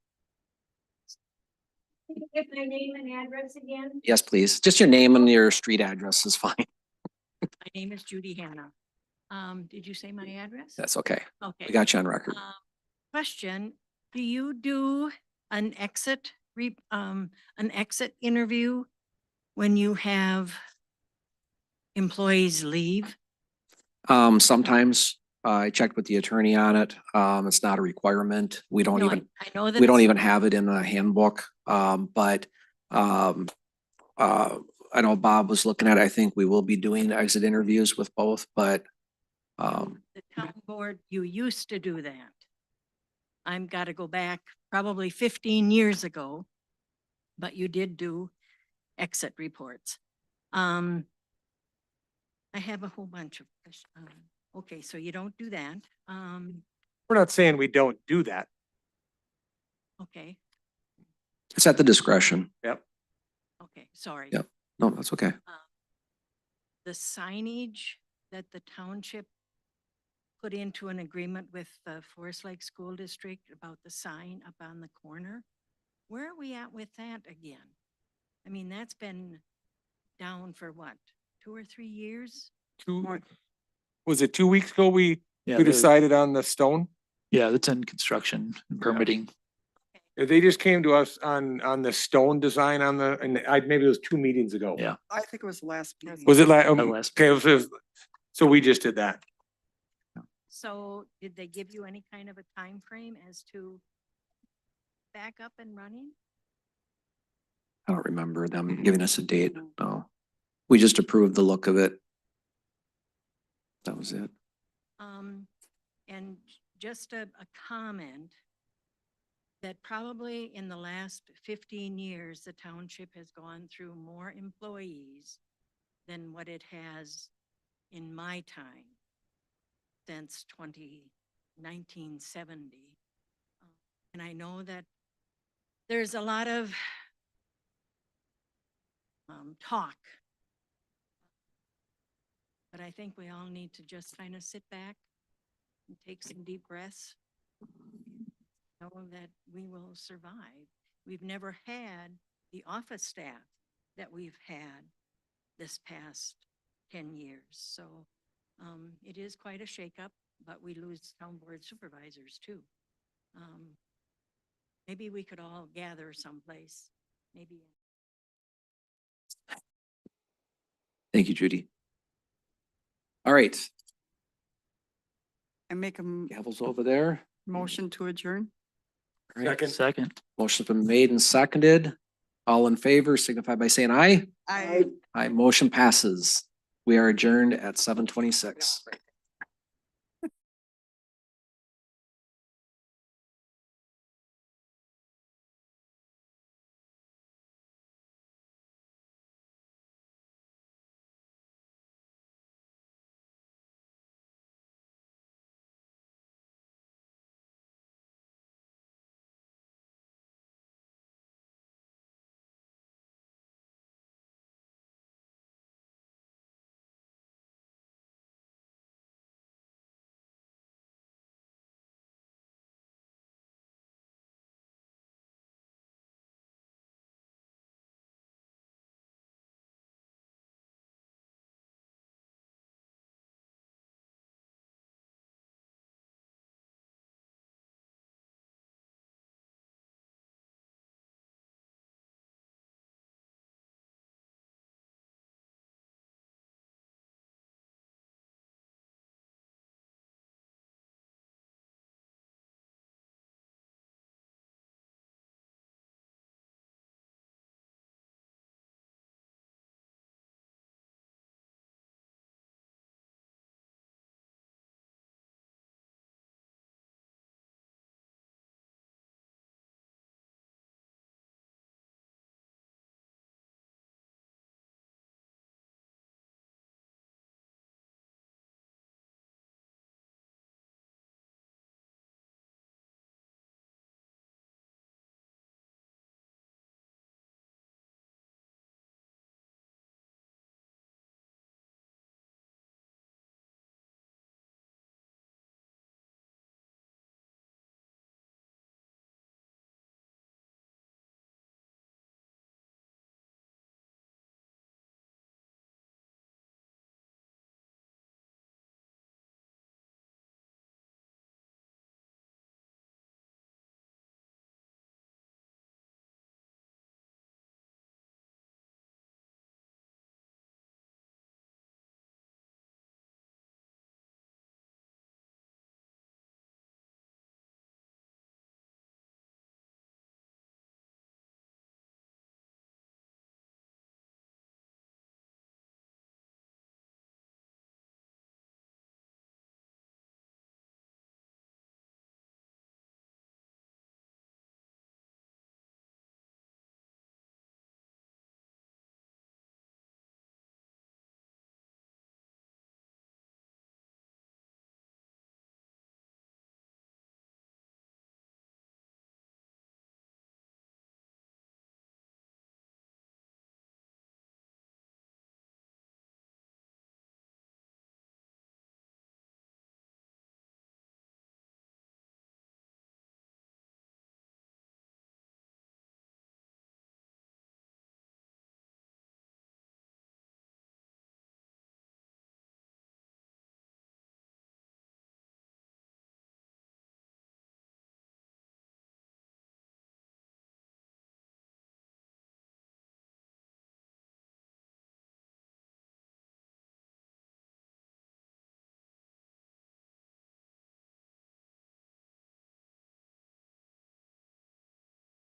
Speaker 9: Give my name and address again.
Speaker 1: Yes, please. Just your name and your street address is fine.
Speaker 9: My name is Judy Hanna. Did you say my address?
Speaker 1: That's okay.
Speaker 9: Okay.
Speaker 1: We got you on record.
Speaker 9: Question, do you do an exit interview when you have employees leave?
Speaker 1: Sometimes I checked with the attorney on it. It's not a requirement. We don't
Speaker 9: No,
Speaker 1: even,
Speaker 9: I know that.
Speaker 1: we don't
Speaker 9: it's-
Speaker 1: even have it in the handbook. But I know Bob was looking at it. I think we will be doing exit interviews with both, but
Speaker 9: The town board, you used to do that. I'm gotta go back probably 15 years ago, but you did do exit reports. I have a whole bunch of, okay, so you don't do that.
Speaker 3: We're not saying we don't do that.
Speaker 9: Okay,
Speaker 1: it's at the discretion.
Speaker 9: okay, sorry.
Speaker 1: Yep. No, that's okay.
Speaker 9: The signage that the township put into an agreement with the Forest Lake School District about the sign up on the corner, where are we at with that again? I mean, that's been down for what, 2 or 3 years?
Speaker 3: Was it 2 weeks ago we
Speaker 6: Yeah,
Speaker 3: decided on the stone?
Speaker 6: yeah, that's in construction and permitting.
Speaker 3: They just came to us on the stone design on the, and maybe it was 2 meetings ago.
Speaker 6: Yeah.
Speaker 7: I think it was the last meeting.
Speaker 3: Was it like,
Speaker 6: last-
Speaker 3: okay, so we just did that.
Speaker 9: So did they give you any kind of a time frame as to back up and running?
Speaker 1: I don't remember them giving us a date. No. We just approved the look of it. That was it.
Speaker 9: And just a comment that probably in the last 15 years, the township has gone through more employees than what it has in my time since 1970. And I know that there's a lot of talk, but I think we all need to just kind of sit back and take some deep breaths. Know that we will survive. We've never had the office staff that we've had this past 10 years. So it is quite a shakeup, but we lose town board supervisors too. Maybe we could all gather someplace, maybe.
Speaker 1: Thank you, Judy. All right,
Speaker 7: I make a
Speaker 1: gavel's over there.
Speaker 7: motion to adjourn.
Speaker 1: All right.
Speaker 6: Second.
Speaker 1: Motion's been made and seconded. All in favor signify by saying aye.
Speaker 7: I
Speaker 1: Aye, motion passes. We are adjourned at 7:26.